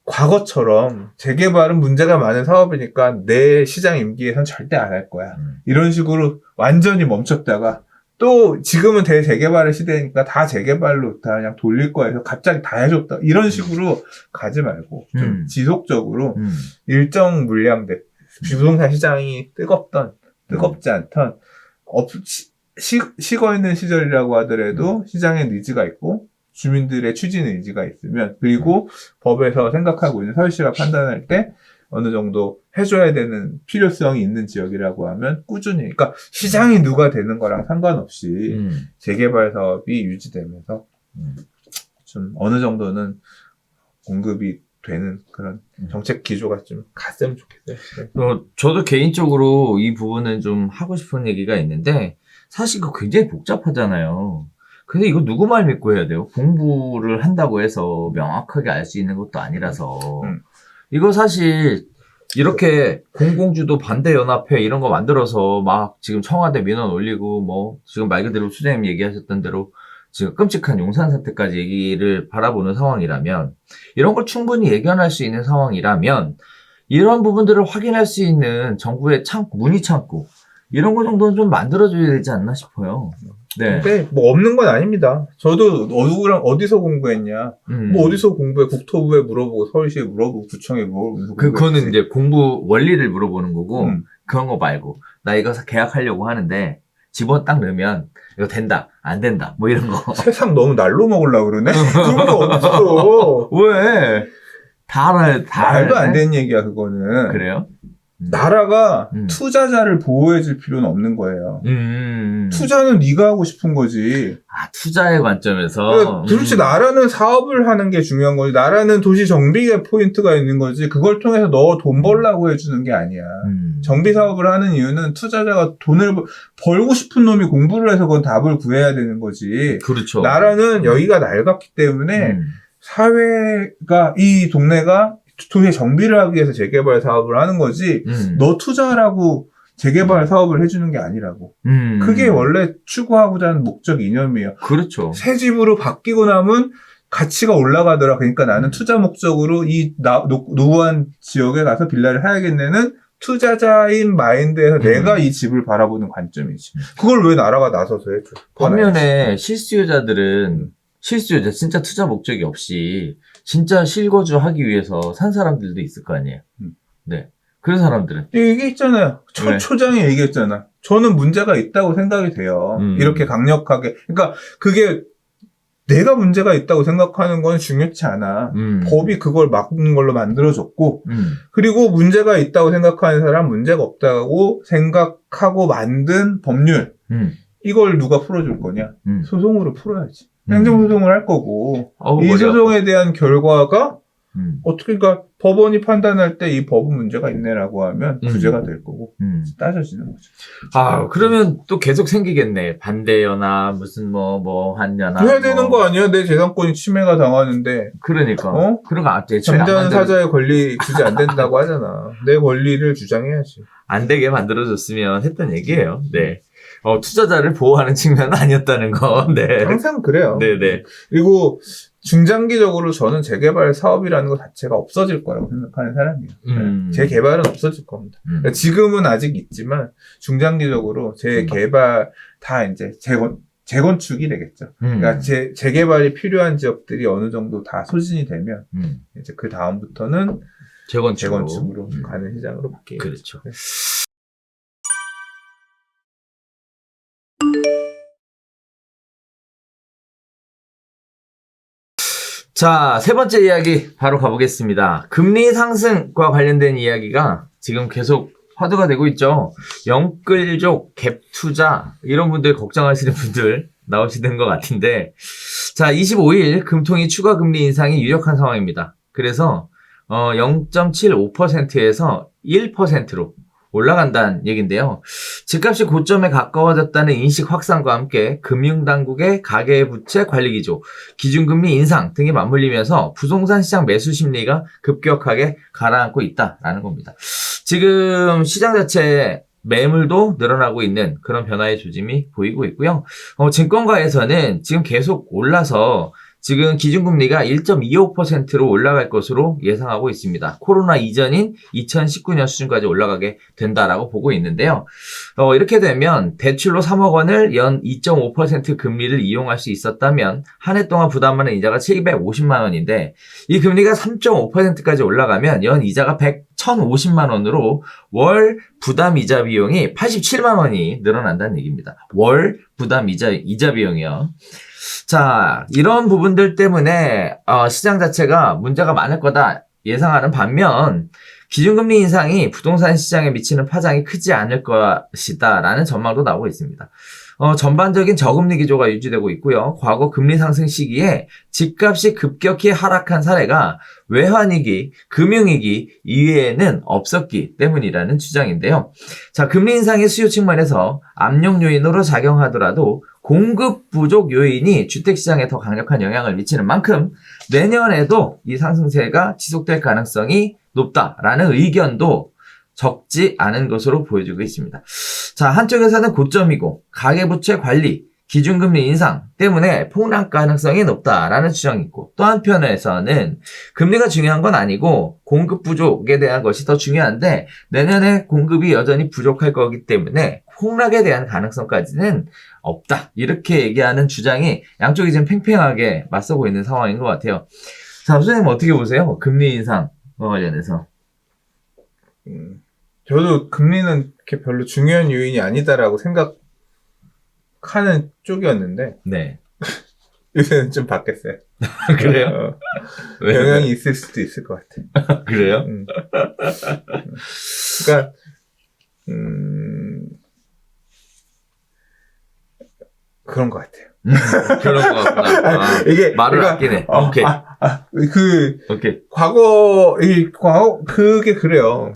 과거처럼 재개발은 문제가 많은 사업이니까 내 시장 임기에선 절대 안 할 거야. 이런 식으로 완전히 멈췄다가 또 지금은 대재개발의 시대니까 다 재개발로 다 그냥 돌릴 거야 해서 갑자기 다 해줬다. 이런 식으로 가지 말고 좀 지속적으로 일정 물량 부동산 시장이 뜨겁지 않던 식어 있는 시절이라고 하더라도 시장에 니즈가 있고 주민들의 추진 의지가 있으면 그리고 법에서 생각하고 있는 서울시가 판단할 때 어느 정도 해줘야 되는 필요성이 있는 지역이라고 하면 꾸준히 그러니까 시장이 누가 되는 거랑 상관없이 재개발 사업이 유지되면서 좀 어느 정도는 공급이 되는 그런 정책 기조가 좀 갔으면 좋겠어요. 네. 저도 개인적으로 이 부분은 좀 하고 싶은 얘기가 있는데 사실 그거 굉장히 복잡하잖아요. 근데 이거 누구 말 믿고 해야 돼요? 공부를 한다고 해서 명확하게 알 수 있는 것도 아니라서 이거 사실 이렇게 공공주도 반대연합회 이런 거 만들어서 막 지금 청와대 민원 올리고 뭐 지금 말 그대로 수장님 얘기하셨던 대로 지금 끔찍한 용산 사태까지 얘기를 바라보는 상황이라면 이런 걸 충분히 예견할 수 있는 상황이라면 이런 부분들을 확인할 수 있는 정부의 문의 창구 이런 거 정도는 좀 만들어줘야 되지 않나 싶어요. 네. 근데 뭐 없는 건 아닙니다. 저도 누구랑 어디서 공부했냐 뭐 어디서 공부해 국토부에 물어보고 서울시에 물어보고 구청에 물어보고 그거는 이제 공부 원리를 물어보는 거고 그런 거 말고 나 이거 계약하려고 하는데 집원 딱 넣으면 이거 된다 안 된다 뭐 이런 거 세상 너무 날로 먹으려고 그러네. 그런 거 어딨어. 왜? 다 알아요. 다 말도 알아요. 안 되는 얘기야 그거는. 그래요? 나라가 음. 투자자를 보호해줄 필요는 없는 거예요. 투자는 네가 하고 싶은 거지. 아, 투자의 관점에서. 그러니까 도대체 나라는 사업을 하는 게 중요한 거지. 나라는 도시 정비에 포인트가 있는 거지. 그걸 통해서 너 돈 벌라고 해주는 게 아니야. 정비 사업을 하는 이유는 투자자가 돈을 벌고 싶은 놈이 공부를 해서 그건 답을 구해야 되는 거지. 그렇죠. 나라는 여기가 낡았기 때문에 사회가, 이 동네가 도시 정비를 하기 위해서 재개발 사업을 하는 거지. 너 투자하라고 재개발 사업을 해주는 게 아니라고. 그게 원래 추구하고자 하는 목적 이념이에요. 그렇죠. 새 집으로 바뀌고 나면 가치가 올라가더라. 그러니까 나는 투자 목적으로 이 노후한 지역에 가서 빌라를 사야겠네는 투자자인 마인드에서 내가 이 집을 바라보는 관점이지. 그걸 왜 나라가 나서서 해줘? 반면에 실수요자들은 실수요자 진짜 투자 목적이 없이 진짜 실거주 하기 위해서 산 사람들도 있을 거 아니에요. 네. 그런 사람들은 이게 있잖아요. 초장이 얘기했잖아. 저는 문제가 있다고 생각이 돼요. 이렇게 강력하게. 그러니까 그게 내가 문제가 있다고 생각하는 건 중요치 않아. 법이 그걸 막는 걸로 만들어졌고 그리고 문제가 있다고 생각하는 사람 문제가 없다고 생각하고 만든 법률 이걸 누가 풀어줄 거냐? 소송으로 풀어야지. 행정소송을 할 거고 이 소송에 대한 결과가 어떻게, 그러니까 법원이 판단할 때 이 법은 문제가 있네라고 하면 구제가 될 거고 따져지는 거죠. 아, 그러면 또 계속 생기겠네. 반대연합, 무슨 한연합. 해야 되는 거 아니야? 내 재산권이 침해가 당하는데. 그러니까. 그런 거 앞에 잠자는 사자의 권리 주지 안 된다고 하잖아. 내 권리를 주장해야지. 안 되게 만들어줬으면 했던 얘기예요. 네. 투자자를 보호하는 측면은 아니었다는 거. 네. 항상 그래요. 네네. 그리고 중장기적으로 저는 재개발 사업이라는 것 자체가 없어질 거라고 생각하는 사람이에요. 재개발은 없어질 겁니다. 그러니까 지금은 아직 있지만 중장기적으로 재개발 다 이제 재건축이 되겠죠. 그러니까 재개발이 필요한 지역들이 어느 정도 다 소진이 되면 이제 그 다음부터는 재건축으로 가는 시장으로 바뀌게 그렇죠. 되죠. 자, 세 번째 이야기 바로 가보겠습니다. 금리 상승과 관련된 이야기가 지금 계속 화두가 되고 있죠. 영끌족, 갭 투자 이런 분들 걱정하시는 분들 나오시는 것 같은데 자, 25일 금통위 추가 금리 인상이 유력한 상황입니다. 그래서 0.75%에서 1%로 올라간다는 얘기인데요. 집값이 고점에 가까워졌다는 인식 확산과 함께 금융당국의 가계부채 관리기조, 기준금리 인상 등이 맞물리면서 부동산 시장 매수 심리가 급격하게 가라앉고 있다라는 겁니다. 지금 시장 자체에 매물도 늘어나고 있는 그런 변화의 조짐이 보이고 있고요. 증권가에서는 지금 계속 올라서 지금 기준금리가 1.25%로 올라갈 것으로 예상하고 있습니다. 코로나 이전인 2019년 수준까지 올라가게 된다라고 보고 있는데요. 이렇게 되면 대출로 3억 원을 연 2.5% 금리를 이용할 수 있었다면 한 해 동안 부담하는 이자가 750만 원인데 이 금리가 3.5%까지 올라가면 연 이자가 1,050만 원으로 월 부담 이자 비용이 87만 원이 늘어난다는 얘기입니다. 월 부담 이자 비용이요. 자, 이런 부분들 때문에 시장 자체가 문제가 많을 거다 예상하는 반면 기준금리 인상이 부동산 시장에 미치는 파장이 크지 않을 것이다 라는 전망도 나오고 있습니다. 전반적인 저금리 기조가 유지되고 있고요. 과거 금리 상승 시기에 집값이 급격히 하락한 사례가 외환위기, 금융위기 이외에는 없었기 때문이라는 주장인데요. 자, 금리 인상의 수요 측면에서 압력 요인으로 작용하더라도 공급 부족 요인이 주택시장에 더 강력한 영향을 미치는 만큼 내년에도 이 상승세가 지속될 가능성이 높다라는 의견도 적지 않은 것으로 보여지고 있습니다. 자, 한쪽에서는 고점이고 가계부채 관리, 기준금리 인상 때문에 폭락 가능성이 높다라는 주장이 있고 또 한편에서는 금리가 중요한 건 아니고 공급 부족에 대한 것이 더 중요한데 내년에 공급이 여전히 부족할 거기 때문에 폭락에 대한 가능성까지는 없다. 이렇게 얘기하는 주장이 양쪽이 지금 팽팽하게 맞서고 있는 상황인 것 같아요. 자, 선생님 어떻게 보세요? 금리 인상과 관련해서. 저도 금리는 이렇게 별로 중요한 요인이 아니다라고 생각하는 쪽이었는데 네. 요새는 좀 바뀌었어요. 그래요? 왜? 영향이 있을 수도 있을 것 같아. 그래요? 그러니까 그런 것 같아요. 그런 거 같구나. 아, 이게 말을 그러니까, 아끼네. 오케이. 오케이. 과거 그게 그래요.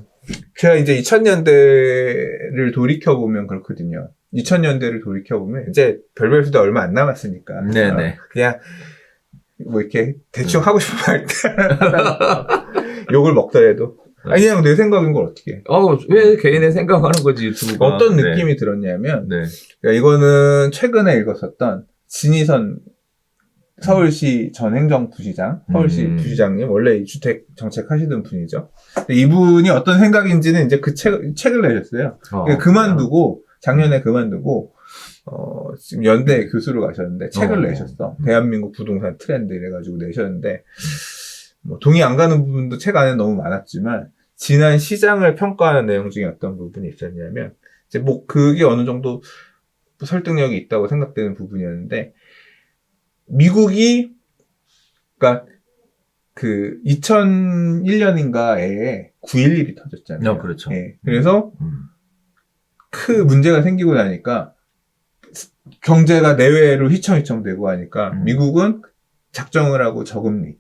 제가 이제 2000년대를 돌이켜보면 그렇거든요. 2000년대를 돌이켜보면 이제 별별 수도 얼마 안 남았으니까. 네네. 그냥 뭐 이렇게 대충 하고 싶은 말 때 욕을 먹더라도 아니 그냥 내 생각인 걸 어떻게 해. 왜 개인의 생각하는 거지, 유튜브가. 어떤 네. 느낌이 들었냐면 네. 그러니까 이거는 최근에 읽었었던 진희선 서울시 전 행정부시장, 서울시 부시장님, 원래 이 주택 정책 하시던 분이죠. 근데 이분이 어떤 생각인지는 이제 그 책을 내셨어요. 그만두고, 작년에 그만두고, 지금 연대 교수로 가셨는데, 책을 내셨어. 대한민국 부동산 트렌드 이래가지고 내셨는데, 뭐 동의 안 가는 부분도 책 안에 너무 많았지만, 지난 시장을 평가하는 내용 중에 어떤 부분이 있었냐면, 이제 뭐 그게 어느 정도 설득력이 있다고 생각되는 부분이었는데, 미국이, 그니까, 2001년인가에 9.11이 터졌잖아요. 그렇죠. 예. 그래서, 문제가 생기고 나니까, 경제가 내외로 휘청휘청 되고 하니까, 미국은 작정을 하고 저금리를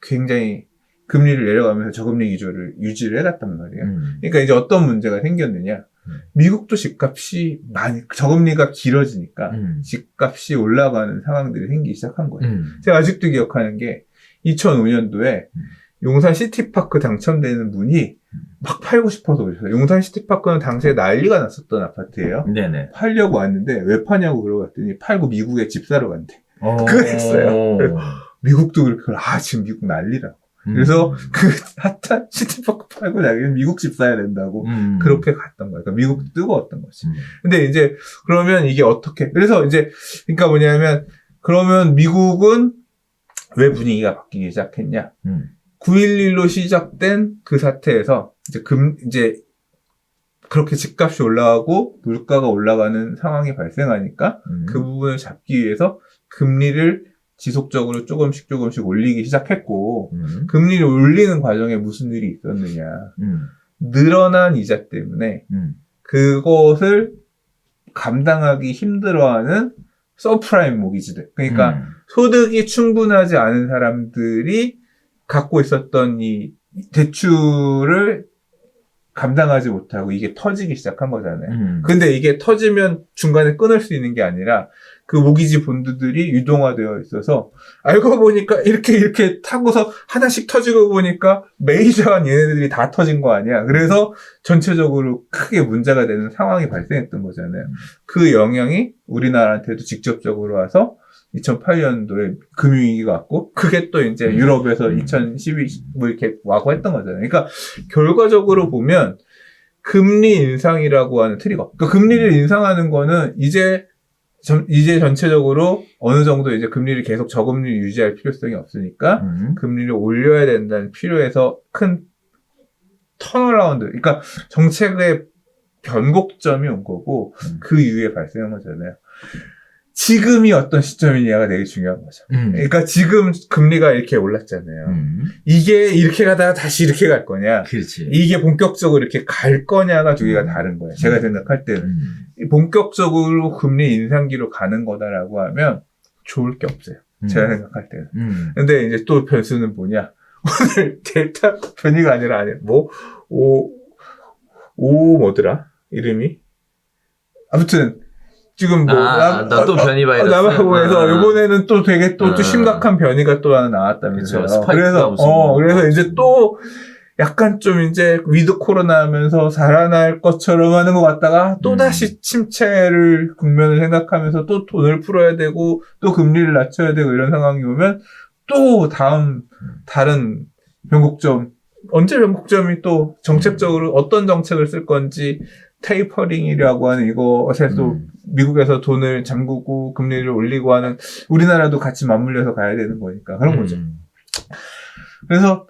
굉장히, 금리를 내려가면서 저금리 기조를 유지를 해갔단 말이에요. 그러니까 이제 어떤 문제가 생겼느냐. 미국도 집값이 저금리가 길어지니까 집값이 올라가는 상황들이 생기기 시작한 거예요. 제가 아직도 기억하는 게 2005년도에 용산 시티파크 당첨되는 분이 막 팔고 싶어서 오셨어요. 용산 시티파크는 당시에 난리가 났었던 아파트예요. 네네. 팔려고 왔는데 왜 파냐고 물어봤더니 팔고 미국에 집 사러 간대. 그랬어요. 미국도 그렇게 지금 미국 난리라고. 그래서 그 핫한 시티파크 팔고 나기는 미국 집 사야 된다고 그렇게 갔던 거예요. 그러니까 미국도 뜨거웠던 거지. 근데 이제 그러면 이게 어떻게? 그래서 이제 그러니까 뭐냐면 그러면 미국은 왜 분위기가 바뀌기 시작했냐? 9.11로 시작된 그 사태에서 이제 그렇게 집값이 올라가고 물가가 올라가는 상황이 발생하니까 그 부분을 잡기 위해서 금리를 지속적으로 조금씩 올리기 시작했고, 금리를 올리는 과정에 무슨 일이 있었느냐. 늘어난 이자 때문에 그것을 감당하기 힘들어하는 서프라임 모기지들. 그러니까 소득이 충분하지 않은 사람들이 갖고 있었던 이 대출을 감당하지 못하고 이게 터지기 시작한 거잖아요. 근데 이게 터지면 중간에 끊을 수 있는 게 아니라 그 모기지 본드들이 유동화되어 있어서 알고 보니까 이렇게 타고서 하나씩 터지고 보니까 메이저한 얘네들이 다 터진 거 아니야. 그래서 전체적으로 크게 문제가 되는 상황이 발생했던 거잖아요. 그 영향이 우리나라한테도 직접적으로 와서 2008년도에 금융위기가 왔고, 그게 또 이제 유럽에서 2012, 뭐 이렇게 와고 했던 거잖아요. 그러니까, 결과적으로 보면, 금리 인상이라고 하는 트리거. 그 금리를 인상하는 거는 이제 전체적으로 어느 정도 이제 금리를 계속 저금리를 유지할 필요성이 없으니까, 금리를 올려야 된다는 필요에서 큰 턴어라운드. 그러니까, 정책의 변곡점이 온 거고, 그 이후에 발생한 거잖아요. 지금이 어떤 시점이냐가 되게 중요한 거죠. 그러니까 지금 금리가 이렇게 올랐잖아요. 이게 이렇게 가다가 다시 이렇게 갈 거냐. 그렇지. 이게 본격적으로 이렇게 갈 거냐가 두 개가 다른 거예요. 제가 생각할 때는. 본격적으로 금리 인상기로 가는 거다라고 하면 좋을 게 없어요. 제가 생각할 때는. 근데 이제 또 변수는 뭐냐. 오늘 델타 변이가 아니라 뭐더라? 이름이? 아무튼 지금 또 변이 바이러스. 남아공에서 이번에는 또 되게 또 심각한 변이가 또 하나 나왔다면서요. 그래서 이제 또 약간 좀 이제 위드 코로나 하면서 살아날 것처럼 하는 것 같다가 또 다시 침체를 국면을 생각하면서 또 돈을 풀어야 되고 또 금리를 낮춰야 되고 이런 상황이 오면 또 다른 변곡점, 언제 변곡점이 또 정책적으로 어떤 정책을 쓸 건지 테이퍼링이라고 하는 이것에서 미국에서 돈을 잠그고 금리를 올리고 하는 우리나라도 같이 맞물려서 가야 되는 거니까 그런 거죠. 그래서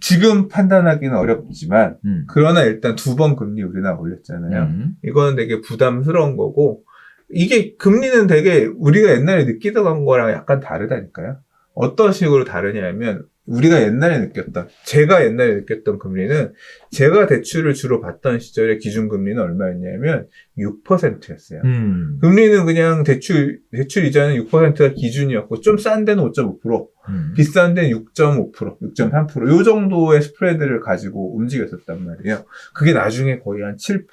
지금 판단하기는 어렵지만 그러나 일단 2번 금리 우리나라 올렸잖아요. 이거는 되게 부담스러운 거고 이게 금리는 되게 우리가 옛날에 느끼던 거랑 약간 다르다니까요. 어떤 식으로 다르냐면 우리가 옛날에 느꼈던, 제가 옛날에 느꼈던 금리는 제가 대출을 주로 받던 시절에 기준금리는 얼마였냐면 6%였어요. 금리는 그냥 대출 이자는 6%가 기준이었고 좀 싼 데는 5.5%, 비싼 데는 6.5%, 6.3%, 요 정도의 스프레드를 가지고 움직였었단 말이에요. 그게 나중에 거의 한 7%,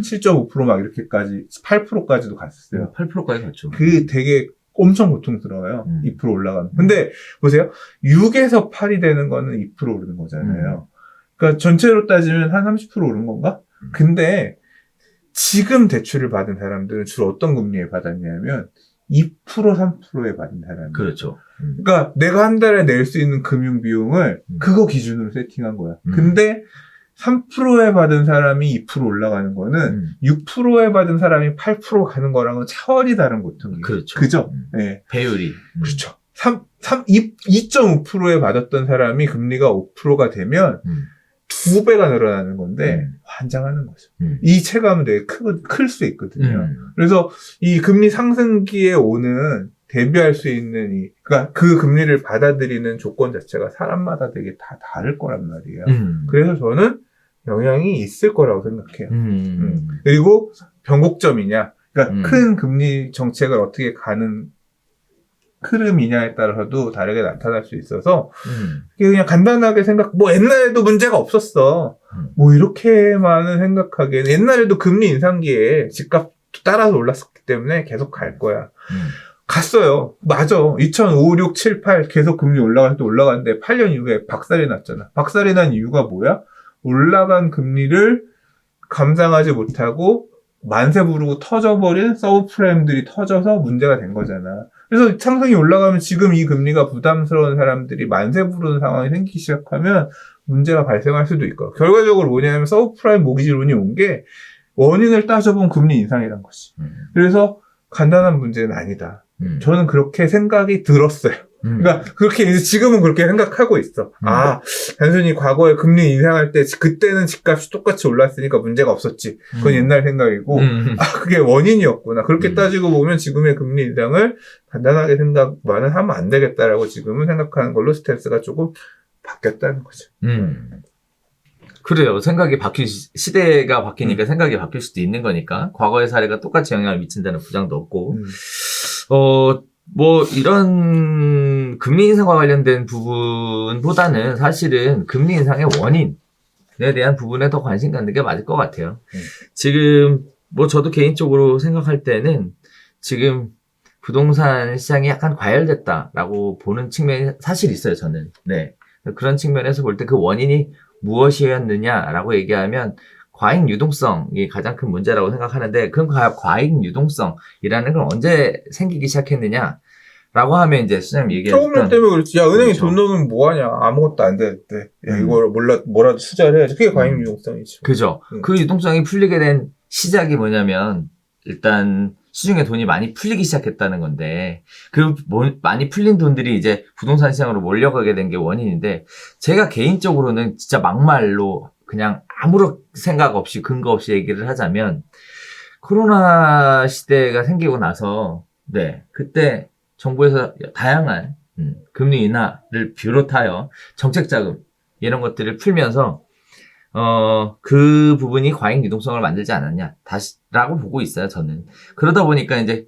7.5%막 이렇게까지, 8%까지도 갔었어요. 8%까지 갔죠. 그 되게 엄청 고통스러워요. 2% 올라가면. 근데 보세요. 6에서 8이 되는 거는 2% 오르는 거잖아요. 그러니까 전체로 따지면 한 30% 오른 건가? 근데 지금 대출을 받은 사람들은 주로 어떤 금리에 받았냐면 2%, 3%에 받은 사람이에요. 그렇죠. 그러니까 내가 한 달에 낼 수 있는 금융 비용을 그거 기준으로 세팅한 거야. 근데 3%에 받은 사람이 2% 올라가는 거는 6%에 받은 사람이 8% 가는 거랑은 차원이 다른 고통이에요. 그렇죠. 그죠? 네. 배율이. 그렇죠. 2.5%에 받았던 사람이 금리가 5%가 되면 2배가 늘어나는 건데 환장하는 거죠. 이 체감은 되게 클 수 있거든요. 그래서 이 금리 상승기에 오는 대비할 수 있는 그러니까 그 금리를 받아들이는 조건 자체가 사람마다 되게 다 다를 거란 말이에요. 그래서 저는 영향이 있을 거라고 생각해요. 그리고 변곡점이냐, 그러니까 큰 금리 정책을 어떻게 가는 흐름이냐에 따라서도 다르게 나타날 수 있어서 그냥 간단하게 뭐 옛날에도 문제가 없었어. 뭐 이렇게만은 생각하기에는 옛날에도 금리 인상기에 집값 따라서 올랐었기 때문에 계속 갈 거야. 갔어요. 맞아. 2005, 6, 7, 8 계속 금리 올라갈 때 올라갔는데 8년 이후에 박살이 났잖아. 박살이 난 이유가 뭐야? 올라간 금리를 감당하지 못하고 만세 부르고 터져버린 서브프라임들이 터져서 문제가 된 거잖아. 그래서 상승이 올라가면 지금 이 금리가 부담스러운 사람들이 만세 부르는 상황이 생기기 시작하면 문제가 발생할 수도 있고, 결과적으로 뭐냐면 서브프라임 모기지론이 온 게 원인을 따져본 금리 인상이란 것이. 그래서 간단한 문제는 아니다. 저는 그렇게 생각이 들었어요. 그러니까 그렇게 이제 지금은 그렇게 생각하고 있어. 단순히 과거에 금리 인상할 때 그때는 집값이 똑같이 올랐으니까 문제가 없었지. 그건 옛날 생각이고 그게 원인이었구나. 그렇게 따지고 보면 지금의 금리 인상을 간단하게 생각만은 하면 안 되겠다라고 지금은 생각하는 걸로 스탠스가 조금 바뀌었다는 거죠. 그래요. 시대가 바뀌니까 생각이 바뀔 수도 있는 거니까. 과거의 사례가 똑같이 영향을 미친다는 보장도 없고. 뭐, 이런 금리 인상과 관련된 부분보다는 사실은 금리 인상의 원인에 대한 부분에 더 관심 갖는 게 맞을 것 같아요. 지금, 뭐, 저도 개인적으로 생각할 때는 지금 부동산 시장이 약간 과열됐다라고 보는 측면이 사실 있어요, 저는. 네. 그런 측면에서 볼 때 그 원인이 무엇이었느냐라고 얘기하면 과잉 유동성이 가장 큰 문제라고 생각하는데, 그럼 과잉 유동성이라는 건 언제 생기기 시작했느냐라고 하면 이제 수장님 얘기했던 조금만 때문에 그렇지. 야, 은행에 그렇죠. 돈 넣으면 뭐하냐. 아무것도 안 될 때. 야, 이걸 뭐라도 투자를 해야지. 그게 과잉 유동성이죠. 그죠. 그 유동성이 풀리게 된 시작이 뭐냐면 일단 시중에 돈이 많이 풀리기 시작했다는 건데, 많이 풀린 돈들이 이제 부동산 시장으로 몰려가게 된 게 원인인데, 제가 개인적으로는 진짜 막말로 그냥 아무런 생각 없이 근거 없이 얘기를 하자면, 코로나 시대가 생기고 나서, 네, 그때 정부에서 다양한 금리 인하를 비롯하여 정책 자금 이런 것들을 풀면서 그 부분이 과잉 유동성을 만들지 않았냐, 라고 보고 있어요, 저는. 그러다 보니까 이제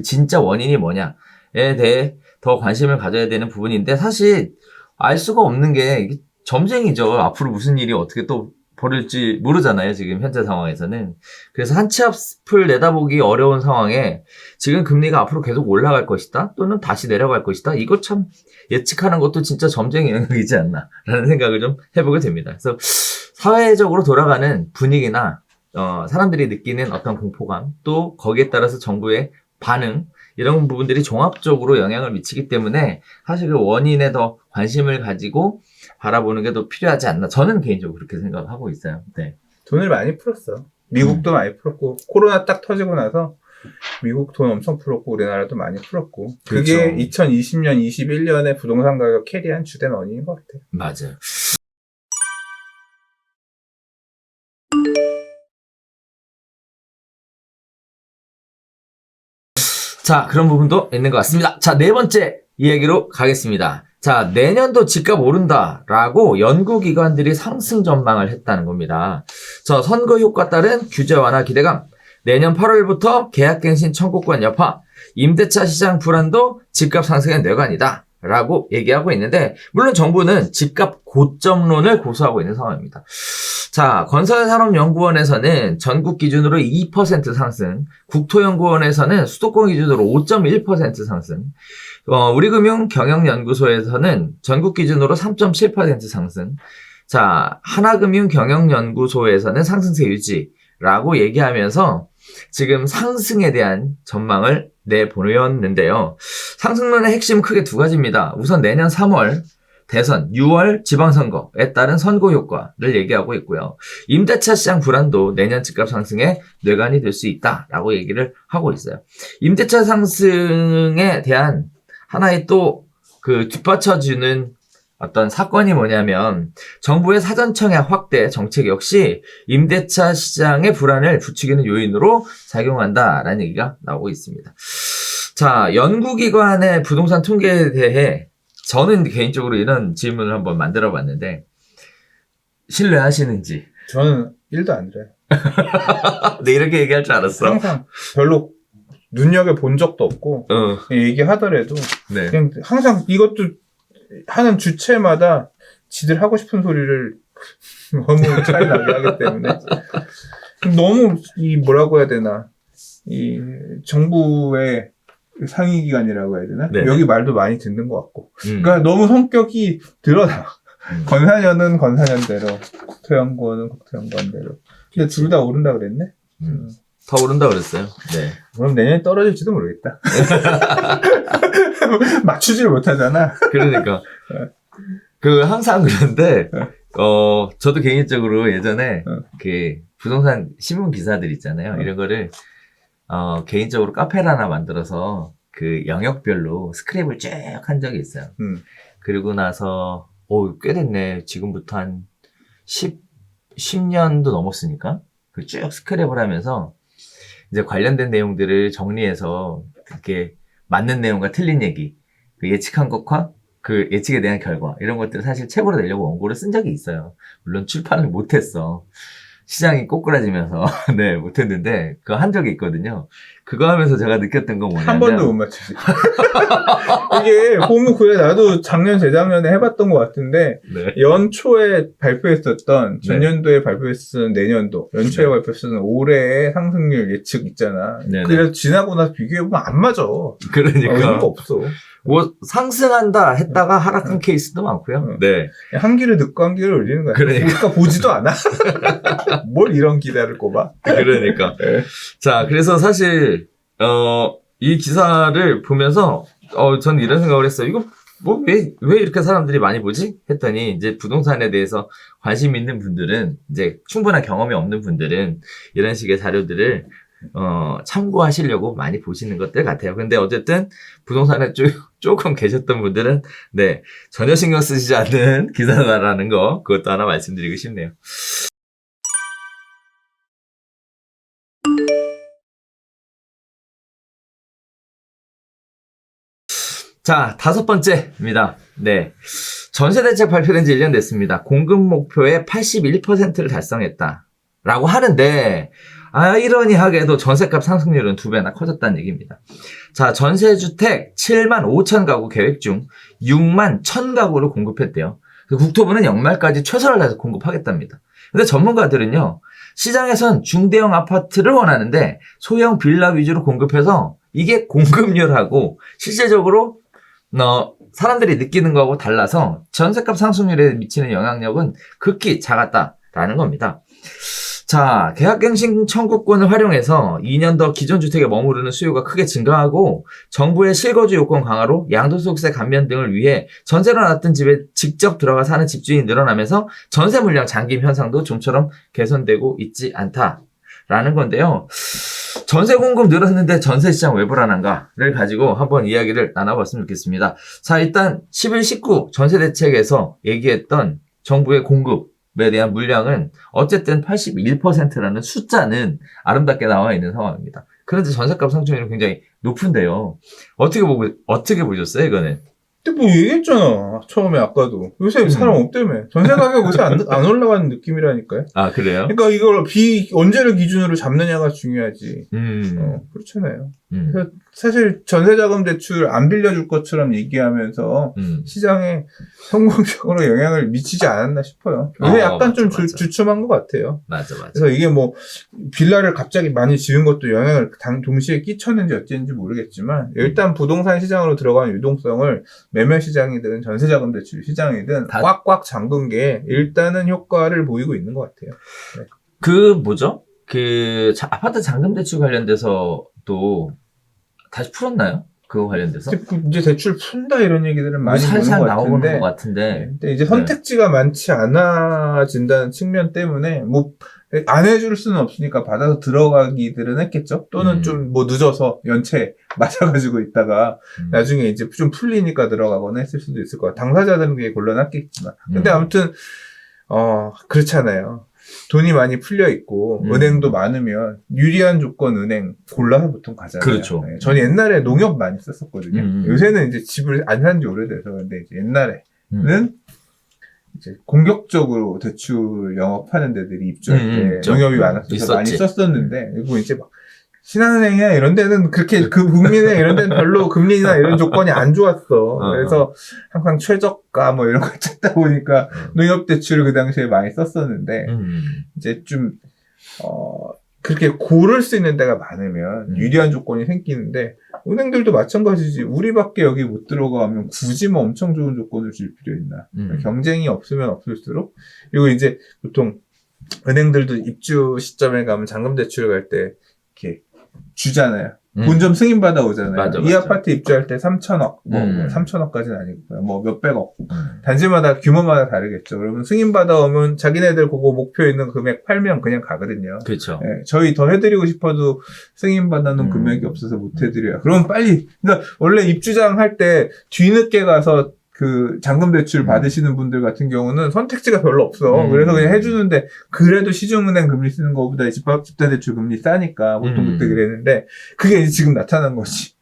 진짜 원인이 뭐냐에 대해 더 관심을 가져야 되는 부분인데, 사실 알 수가 없는 게 이게 점쟁이죠. 앞으로 무슨 일이 어떻게 또 벌일지 모르잖아요, 지금 현재 상황에서는. 그래서 한 치 앞을 내다보기 어려운 상황에 지금 금리가 앞으로 계속 올라갈 것이다, 또는 다시 내려갈 것이다, 이거 참 예측하는 것도 진짜 점쟁이 영역이지 않나 라는 생각을 좀 해보게 됩니다. 그래서 사회적으로 돌아가는 분위기나 사람들이 느끼는 어떤 공포감, 또 거기에 따라서 정부의 반응, 이런 부분들이 종합적으로 영향을 미치기 때문에 사실 그 원인에 더 관심을 가지고 바라보는 게 더 필요하지 않나, 저는 개인적으로 그렇게 생각하고 있어요. 네. 돈을 많이 풀었어. 미국도 많이 풀었고, 코로나 딱 터지고 나서 미국 돈 엄청 풀었고, 우리나라도 많이 풀었고. 그게 그렇죠. 2020년, 21년에 부동산 가격 캐리한 주된 원인인 것 같아요. 맞아요. 자, 그런 부분도 있는 것 같습니다. 자, 네 번째 이야기로 가겠습니다. 자, 내년도 집값 오른다라고 연구기관들이 상승 전망을 했다는 겁니다. 자, 선거 효과 따른 규제 완화 기대감, 내년 8월부터 계약갱신 청구권 여파, 임대차 시장 불안도 집값 상승의 뇌관이다 라고 얘기하고 있는데, 물론 정부는 집값 고점론을 고수하고 있는 상황입니다. 자, 건설산업연구원에서는 전국 기준으로 2% 상승, 국토연구원에서는 수도권 기준으로 5.1% 상승, 우리금융경영연구소에서는 전국 기준으로 3.7% 상승, 자, 하나금융경영연구소에서는 상승세 유지라고 얘기하면서 지금 상승에 대한 전망을 내보였는데요. 상승론의 핵심은 크게 두 가지입니다. 우선 내년 3월 대선, 6월 지방선거에 따른 선거 효과를 얘기하고 있고요. 임대차 시장 불안도 내년 집값 상승의 뇌관이 될 수 있다라고 얘기를 하고 있어요. 임대차 상승에 대한 하나의 또 그 뒷받쳐주는 어떤 사건이 뭐냐면, 정부의 사전청약 확대 정책 역시 임대차 시장의 불안을 부추기는 요인으로 작용한다라는 얘기가 나오고 있습니다. 자, 연구기관의 부동산 통계에 대해 저는 개인적으로 이런 질문을 한번 만들어 봤는데, 신뢰하시는지. 저는 1도 안 돼요. 네, 이렇게 얘기할 줄 알았어. 항상 별로 눈여겨본 적도 없고, 얘기하더라도, 네. 그냥 항상 이것도 하는 주체마다 지들 하고 싶은 소리를 너무 차이 나게 하기 때문에, 너무 뭐라고 해야 되나, 이 정부의 상위기관이라고 해야 되나? 네. 여기 말도 많이 듣는 것 같고. 그러니까 너무 성격이 드러나. 건사년은 건사년대로, 국토연구원은 국토연구원대로. 근데 둘 다 오른다 그랬네? 더 오른다 그랬어요. 네. 그럼 내년에 떨어질지도 모르겠다. 맞추지를 못하잖아. 그러니까. 항상 그런데, 저도 개인적으로 예전에, 부동산 신문 기사들 있잖아요. 이런 거를, 개인적으로 카페를 하나 만들어서, 영역별로 스크랩을 쭉 한 적이 있어요. 그리고 나서, 꽤 됐네. 지금부터 한 10년도 넘었으니까. 쭉 스크랩을 하면서, 이제 관련된 내용들을 정리해서, 그렇게 맞는 내용과 틀린 얘기, 예측한 것과 그 예측에 대한 결과, 이런 것들을 사실 책으로 내려고 원고를 쓴 적이 있어요. 물론 출판을 못했어. 시장이 꼬꾸라지면서, 네, 못했는데, 그거 한 적이 있거든요. 그거 하면서 제가 느꼈던 건 뭐냐면. 한 번도 못 맞추지. 이게, 보면 그래, 나도 작년, 재작년에 해봤던 것 같은데, 네. 연초에 발표했었던, 네. 전년도에 발표했었던 내년도, 연초에 발표했었던 올해의 상승률 예측 있잖아. 네네. 그래서 지나고 나서 비교해보면 안 맞아. 그러니까. 의미가 없어. 뭐, 상승한다 했다가 하락한 케이스도 많고요. 네. 한 귀를 듣고 한 귀를 올리는 거야. 그러니까. 보지도 않아. 뭘 이런 기대를 꼽아. 그러니까. 네. 자, 그래서 사실, 이 기사를 보면서, 전 이런 생각을 했어요. 이거, 왜 이렇게 사람들이 많이 보지? 했더니, 이제 부동산에 대해서 관심 있는 분들은, 이제 충분한 경험이 없는 분들은, 이런 식의 자료들을, 참고하시려고 많이 보시는 것들 같아요. 근데 어쨌든, 부동산에 조금 계셨던 분들은, 네, 전혀 신경 쓰시지 않는 기사다라는 거, 그것도 하나 말씀드리고 싶네요. 자, 5번째입니다. 네. 전세대책 발표된 지 1년 됐습니다. 공급 목표의 81%를 달성했다라고 하는데, 아이러니하게도 전세값 상승률은 2배나 커졌다는 얘기입니다. 자, 전세주택 7만 5천 가구 계획 중 6만 1천 가구를 공급했대요. 국토부는 연말까지 최선을 다해서 공급하겠답니다. 근데 전문가들은요, 시장에선 중대형 아파트를 원하는데 소형 빌라 위주로 공급해서 이게 공급률하고 실질적으로 사람들이 느끼는 거하고 달라서 전세값 상승률에 미치는 영향력은 극히 작았다라는 겁니다. 자, 계약갱신 청구권을 활용해서 2년 더 기존 주택에 머무르는 수요가 크게 증가하고 정부의 실거주 요건 강화로 양도소득세 감면 등을 위해 전세로 놨던 집에 직접 들어가 사는 집주인이 늘어나면서 전세 물량 잠김 현상도 좀처럼 개선되고 있지 않다라는 건데요. 전세 공급 늘었는데 전세 시장 왜 불안한가를 가지고 한번 이야기를 나눠봤으면 좋겠습니다. 자, 일단 11, 19 전세 대책에서 얘기했던 정부의 공급에 대한 물량은 어쨌든 81%라는 숫자는 아름답게 나와 있는 상황입니다. 그런데 전세값 상승률이 굉장히 높은데요. 어떻게 보셨어요, 이거는? 근데 뭐 얘기했잖아. 처음에 아까도. 요새 사람 없다며. 전세 가격 요새 안 올라가는 느낌이라니까요. 아, 그래요? 그러니까 이걸 언제를 기준으로 잡느냐가 중요하지. 그렇잖아요. 그래서 사실 전세자금 대출 안 빌려줄 것처럼 얘기하면서 시장에 성공적으로 영향을 미치지 않았나 싶어요. 요새 약간 맞아, 좀 맞아. 주춤한 것 같아요. 맞아. 그래서 이게 뭐 빌라를 갑자기 많이 지은 것도 영향을 동시에 끼쳤는지 어쨌는지 모르겠지만 일단 부동산 시장으로 들어간 유동성을 매매 시장이든 전세자금 대출 시장이든 꽉꽉 잠근 게 일단은 효과를 보이고 있는 것 같아요. 네. 아파트 잔금 대출 관련돼서 또 다시 풀었나요? 그거 관련돼서? 이제 대출 푼다 이런 얘기들은 많이 살살 보는 것 나오는 것 같은데. 같은데. 근데 이제 선택지가 많지 않아진다는 측면 때문에 뭐 안 해줄 수는 없으니까 받아서 들어가기들은 했겠죠. 또는 좀 뭐 늦어서 연체 맞아가지고 있다가 나중에 이제 좀 풀리니까 들어가거나 했을 수도 있을 거야. 당사자들은 그게 곤란했겠지만. 근데 아무튼 그렇잖아요. 돈이 많이 풀려 있고 은행도 많으면 유리한 조건 은행 골라서 보통 가잖아요. 그렇죠. 네. 저는 옛날에 농협 많이 썼었거든요. 요새는 이제 집을 안 산 지 오래돼서 근데 이제 옛날에는 이제 공격적으로 대출 영업하는 데들이 입주할 때 농협이 많았어서 많이 썼었는데 그리고 이제 막 신한은행이나 이런 데는 그렇게 국민은행 이런 데는 별로 금리나 이런 조건이 안 좋았어. 그래서 항상 최저가 뭐 이런 거 찾다 보니까 농협 대출을 그 당시에 많이 썼었는데 이제 좀 그렇게 고를 수 있는 데가 많으면 유리한 조건이 생기는데 은행들도 마찬가지지. 우리밖에 여기 못 들어가면 굳이 뭐 엄청 좋은 조건을 줄 필요 있나. 경쟁이 없으면 없을수록 그리고 이제 보통 은행들도 입주 시점에 가면 잔금 대출을 갈 때 이렇게 주잖아요. 본점 승인받아 오잖아요. 맞아. 아파트 입주할 때 3천억, 3천억까지는 아니고, 뭐 몇백억. 단지마다 규모마다 다르겠죠. 그러면 승인받아 오면 자기네들 그거 목표 있는 금액 팔면 그냥 가거든요. 그렇죠. 네, 저희 더 해드리고 싶어도 승인받아 놓은 금액이 없어서 못 해드려요. 그럼 빨리, 그러니까 원래 입주장 할 때 뒤늦게 가서 그 잔금 대출 받으시는 분들 같은 경우는 선택지가 별로 없어. 그래서 그냥 해주는데 그래도 시중은행 금리 쓰는 것보다 집단대출 금리 싸니까 보통 그때 그랬는데 그게 이제 지금 나타난 거지.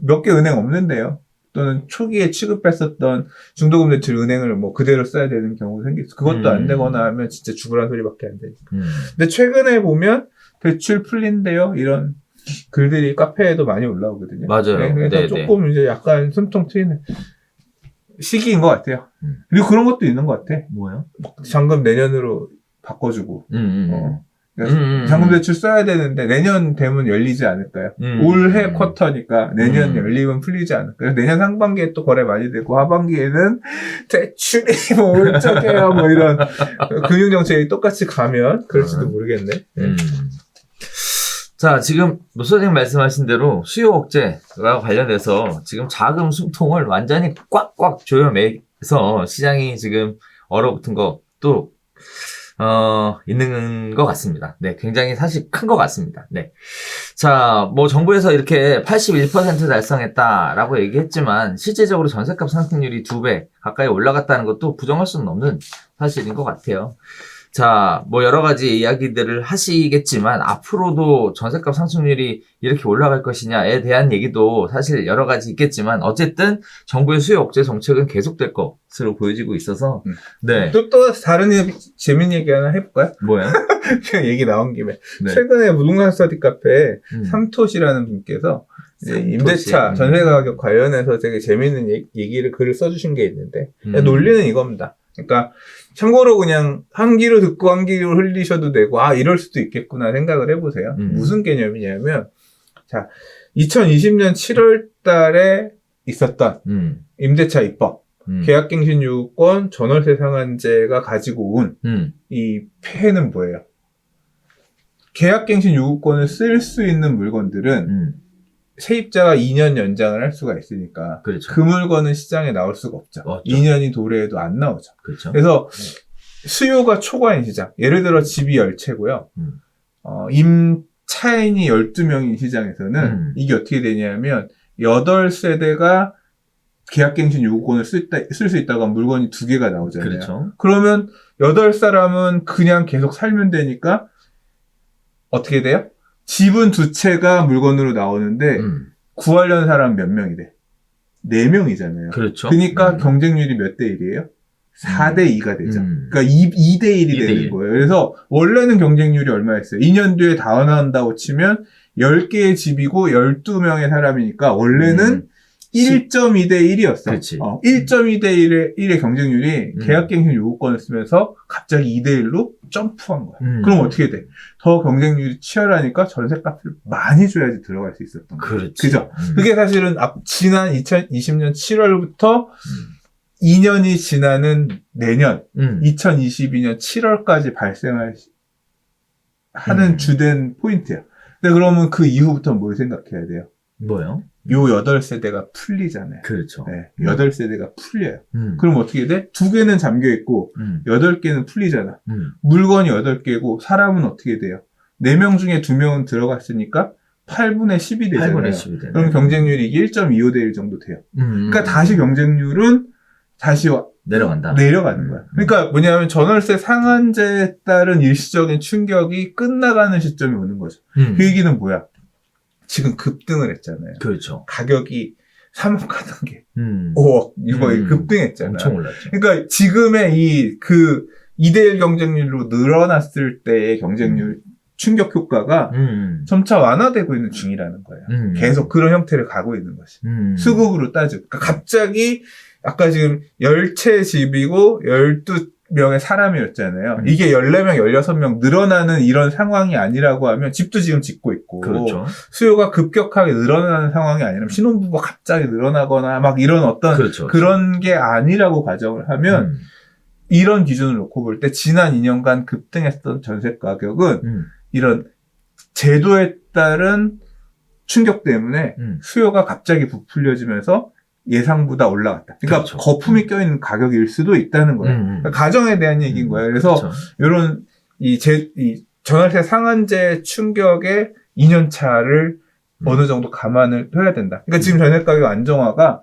몇 개 은행 없는데요. 또는 초기에 취급했었던 중도금 대출 은행을 뭐 그대로 써야 되는 경우가 생겼어. 그것도 안 되거나 하면 진짜 죽으란 소리밖에 안 되니까. 근데 최근에 보면 대출 풀린대요. 이런 글들이 카페에도 많이 올라오거든요. 맞아요. 네, 그래서 조금 이제 약간 숨통 트이는 시기인 것 같아요. 그리고 그런 것도 있는 것 같아. 뭐요? 잔금 내년으로 바꿔주고. 그러니까 잔금 대출 써야 되는데 내년 되면 열리지 않을까요? 올해 쿼터니까 내년 열리면 풀리지 않을까요? 내년 상반기에 또 거래 많이 되고 하반기에는 대출이 뭐 올적해요 뭐 이런 금융정책이 똑같이 가면 그럴지도 모르겠네. 자, 지금 노 선생님 말씀하신 대로 수요 억제와 관련해서 지금 자금 숨통을 완전히 꽉꽉 조여매서 시장이 지금 얼어붙은 것도 있는 것 같습니다. 네, 굉장히 사실 큰 것 같습니다. 네. 자, 뭐 정부에서 이렇게 81% 달성했다라고 얘기했지만 실질적으로 전세값 상승률이 2배 가까이 올라갔다는 것도 부정할 수는 없는 사실인 것 같아요. 자, 뭐 여러 가지 이야기들을 하시겠지만 앞으로도 전세값 상승률이 이렇게 올라갈 것이냐에 대한 얘기도 사실 여러 가지 있겠지만 어쨌든 정부의 수요 억제 정책은 계속될 것으로 보여지고 있어서 네. 또 다른 재밌는 얘기 하나 해볼까요? 뭐요? 그냥 얘기 나온 김에 네. 최근에 부동산 스터디 카페에 삼토시라는 분께서 이제 임대차 전세 가격 관련해서 되게 재밌는 얘기를 글을 써주신 게 있는데 논리는 이겁니다. 그러니까 참고로 그냥 한 귀로 듣고 한 귀로 흘리셔도 되고 이럴 수도 있겠구나 생각을 해보세요. 무슨 개념이냐면 자 2020년 7월 달에 있었던 임대차 입법 계약갱신 요구권 전월세 상한제가 가지고 온 이 폐해는 뭐예요? 계약갱신 요구권을 쓸 수 있는 물건들은 세입자가 2년 연장을 할 수가 있으니까 그렇죠. 그 물건은 시장에 나올 수가 없죠. 2년이 도래해도 안 나오죠. 그렇죠. 그래서 수요가 초과인 시장. 예를 들어 집이 10채고요. 임차인이 12명인 시장에서는 이게 어떻게 되냐면 8세대가 계약갱신 요구권을 쓸 수 있다고 하면 물건이 2개가 나오잖아요. 그렇죠. 그러면 8사람은 그냥 계속 살면 되니까 어떻게 돼요? 집은 2채가 물건으로 나오는데 구하려는 사람 몇 명이 돼? 4명이잖아요. 그렇죠. 그러니까 경쟁률이 몇 대 1이에요? 4대 2가 되죠. 그러니까 2대 1이 2대 1. 되는 거예요. 그래서 원래는 경쟁률이 얼마였어요? 2년 뒤에 다 나온다고 치면 10개의 집이고 12명의 사람이니까 원래는 1.2대 1이었어. 그렇지. 1.2대 1의 경쟁률이 계약갱신 요구권을 쓰면서 갑자기 2대 1로 점프한 거야. 그럼 어떻게 돼? 더 경쟁률이 치열하니까 전세값을 많이 줘야지 들어갈 수 있었던 거야. 그렇지. 그죠? 그게 사실은 지난 2020년 7월부터 2년이 지나는 내년 2022년 7월까지 발생할 하는 주된 포인트야. 근데 그러면 그 이후부터 뭘 생각해야 돼요? 뭐요? 요 8세대가 풀리잖아요. 그렇죠. 네, 8세대가 풀려요. 음. 그럼 어떻게 돼? 2개는 잠겨있고 8개는 풀리잖아. 물건이 8개고 사람은 어떻게 돼요? 4명 중에 2명은 들어갔으니까 8분의 10이 되잖아요. 8분의 10이 되네. 그럼 경쟁률이 1.25대 1 정도 돼요. 그러니까 다시 경쟁률은 다시 내려간다. 내려가는 거야. 그러니까 뭐냐면 전월세 상한제에 따른 일시적인 충격이 끝나가는 시점이 오는 거죠. 그 얘기는 뭐야? 지금 급등을 했잖아요. 그렇죠. 가격이 3억 가던 게 5억 이거 급등했잖아요. 엄청 올랐죠. 그러니까 지금의 2대1 경쟁률로 늘어났을 때의 경쟁률 충격 효과가 점차 완화되고 있는 중이라는 거예요. 계속 그런 형태를 가고 있는 것이. 수급으로 따지고. 그러니까 갑자기 아까 지금 10채 집이고 12명의 사람이었잖아요. 이게 14명, 16명 늘어나는 이런 상황이 아니라고 하면 집도 지금 짓고 있고 그렇죠. 수요가 급격하게 늘어나는 상황이 아니라면 신혼부부가 갑자기 늘어나거나 막 이런 어떤 그렇죠. 그런 게 아니라고 가정을 하면 이런 기준을 놓고 볼 때 지난 2년간 급등했던 전세 가격은 이런 제도에 따른 충격 때문에 수요가 갑자기 부풀려지면서 예상보다 올라갔다. 그러니까 그렇죠. 거품이 껴있는 가격일 수도 있다는 거예요. 그러니까 가정에 대한 얘기인 거예요. 그래서 그렇죠. 이런 이 전월세 상한제 충격의 2년 차를 어느 정도 감안을 해야 된다. 그러니까 지금 전세 가격 안정화가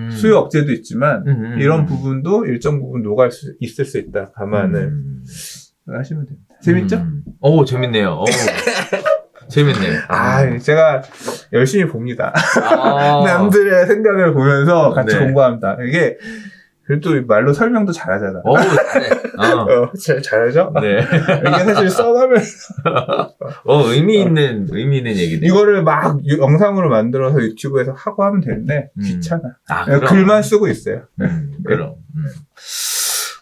수요 억제도 있지만 이런 부분도 일정 부분 녹을 수 있을 수 있다. 감안을 하시면 됩니다. 재밌죠? 오, 재밌네요. 오. 재밌네요. 제가 열심히 봅니다. 아. 남들의 생각을 보면서 같이 네. 공부합니다. 이게 그래도 말로 설명도 잘하잖아. 오, 잘해. 잘하죠? 네. 이게 사실 써가면 의미 있는 얘기네. 이거를 막 영상으로 만들어서 유튜브에서 하고 하면 되는데 귀찮아. 그럼. 글만 쓰고 있어요. 그럼.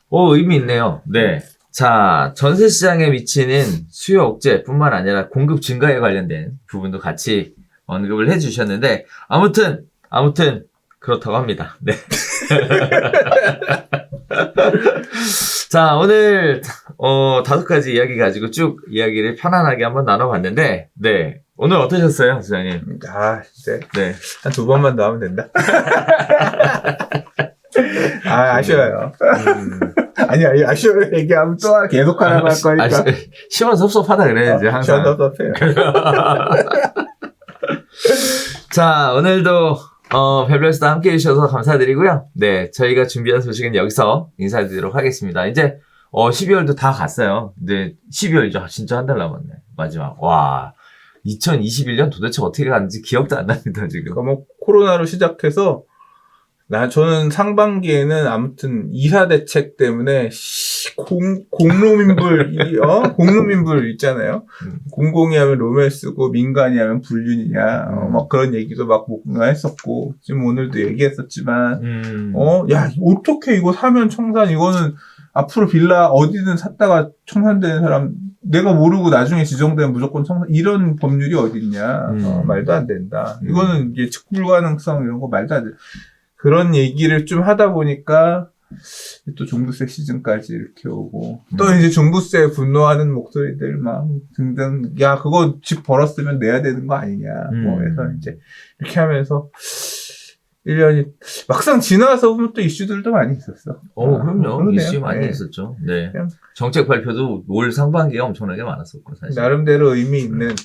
의미 있네요. 네. 자, 전세 시장에 미치는 수요 억제뿐만 아니라 공급 증가에 관련된 부분도 같이 언급을 해주셨는데, 아무튼 그렇다고 합니다. 네. 자, 오늘 5가지 이야기 가지고 쭉 이야기를 편안하게 한번 나눠봤는데, 네. 오늘 어떠셨어요, 소장님? 이제 네. 한 2번만 더 하면 된다. 아쉬워요. 아니, 아쉬워요. 얘기하면 또 계속 하라고 할 거니까. 시원섭섭하다 그래야지, 항상. 시원섭섭해요. 자, 오늘도, 별별수다 함께 해주셔서 감사드리고요. 네, 저희가 준비한 소식은 여기서 인사드리도록 하겠습니다. 이제, 12월도 다 갔어요. 네, 12월이죠. 진짜 한 달 남았네. 마지막. 와, 2021년 도대체 어떻게 갔는지 기억도 안 납니다, 지금. 그러니까 코로나로 시작해서, 저는 상반기에는 아무튼 이사 대책 때문에 공로민불 공로민불 있잖아요. 공공이 하면 로맨스고 민간이 하면 불륜이냐 막 그런 얘기도 막 했었고 지금 오늘도 얘기했었지만 야 어떻게 이거 사면 청산 이거는 앞으로 빌라 어디든 샀다가 청산되는 사람 내가 모르고 나중에 지정되면 무조건 청산 이런 법률이 어딨냐 말도 안 된다. 이거는 이제 측 불가능성 이런 거 말도 안 돼. 그런 얘기를 좀 하다 보니까 또 종부세 시즌까지 이렇게 오고 또 이제 종부세 분노하는 목소리들 막 등등 야 그거 집 벌었으면 내야 되는 거 아니냐 뭐 해서 이제 이렇게 하면서 1년이 막상 지나서 보면 또 이슈들도 많이 있었어. 그럼요. 그러네요. 이슈 많이 있었죠. 네. 정책 발표도 올 상반기가 엄청나게 많았었고 사실. 나름대로 의미 있는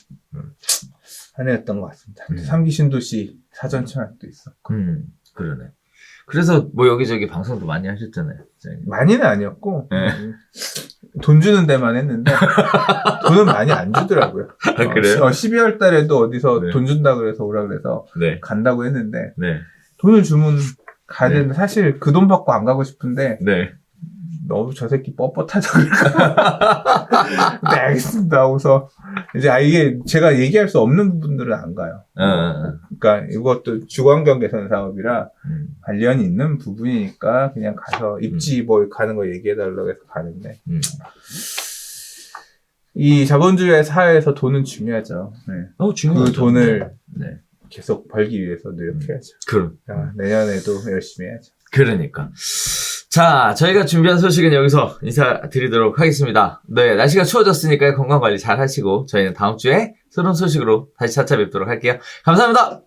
한 해였던 것 같습니다. 3기 신도시 사전 청약도 있었고. 그러네. 그래서 뭐 여기저기 방송도 많이 하셨잖아요. 많이는 아니었고 네. 돈 주는 데만 했는데 돈은 많이 안 주더라고요. 아, 그래요? 12월 달에도 어디서 네. 돈 준다 그래서 오라 그래서 네. 간다고 했는데 네. 돈을 주면 가야 네. 되는데 사실 그 돈 받고 안 가고 싶은데 네. 너무 저 새끼 뻣뻣하죠. 네, 알겠습니다 하고서 이제 이게 제가 얘기할 수 없는 부분들은 안 가요. 그러니까 이것도 주거환경 개선 사업이라 관련이 있는 부분이니까 그냥 가서 입지 뭐 가는 거 얘기해달라고 해서 가는데 이 자본주의 사회에서 돈은 중요하죠. 네. 중요하죠. 그 돈을 네. 계속 벌기 위해서 노력해야죠. 그럼. 내년에도 열심히 해야죠. 그러니까. 자, 저희가 준비한 소식은 여기서 인사드리도록 하겠습니다. 네, 날씨가 추워졌으니까 건강 관리 잘 하시고 저희는 다음 주에 새로운 소식으로 다시 찾아뵙도록 할게요. 감사합니다.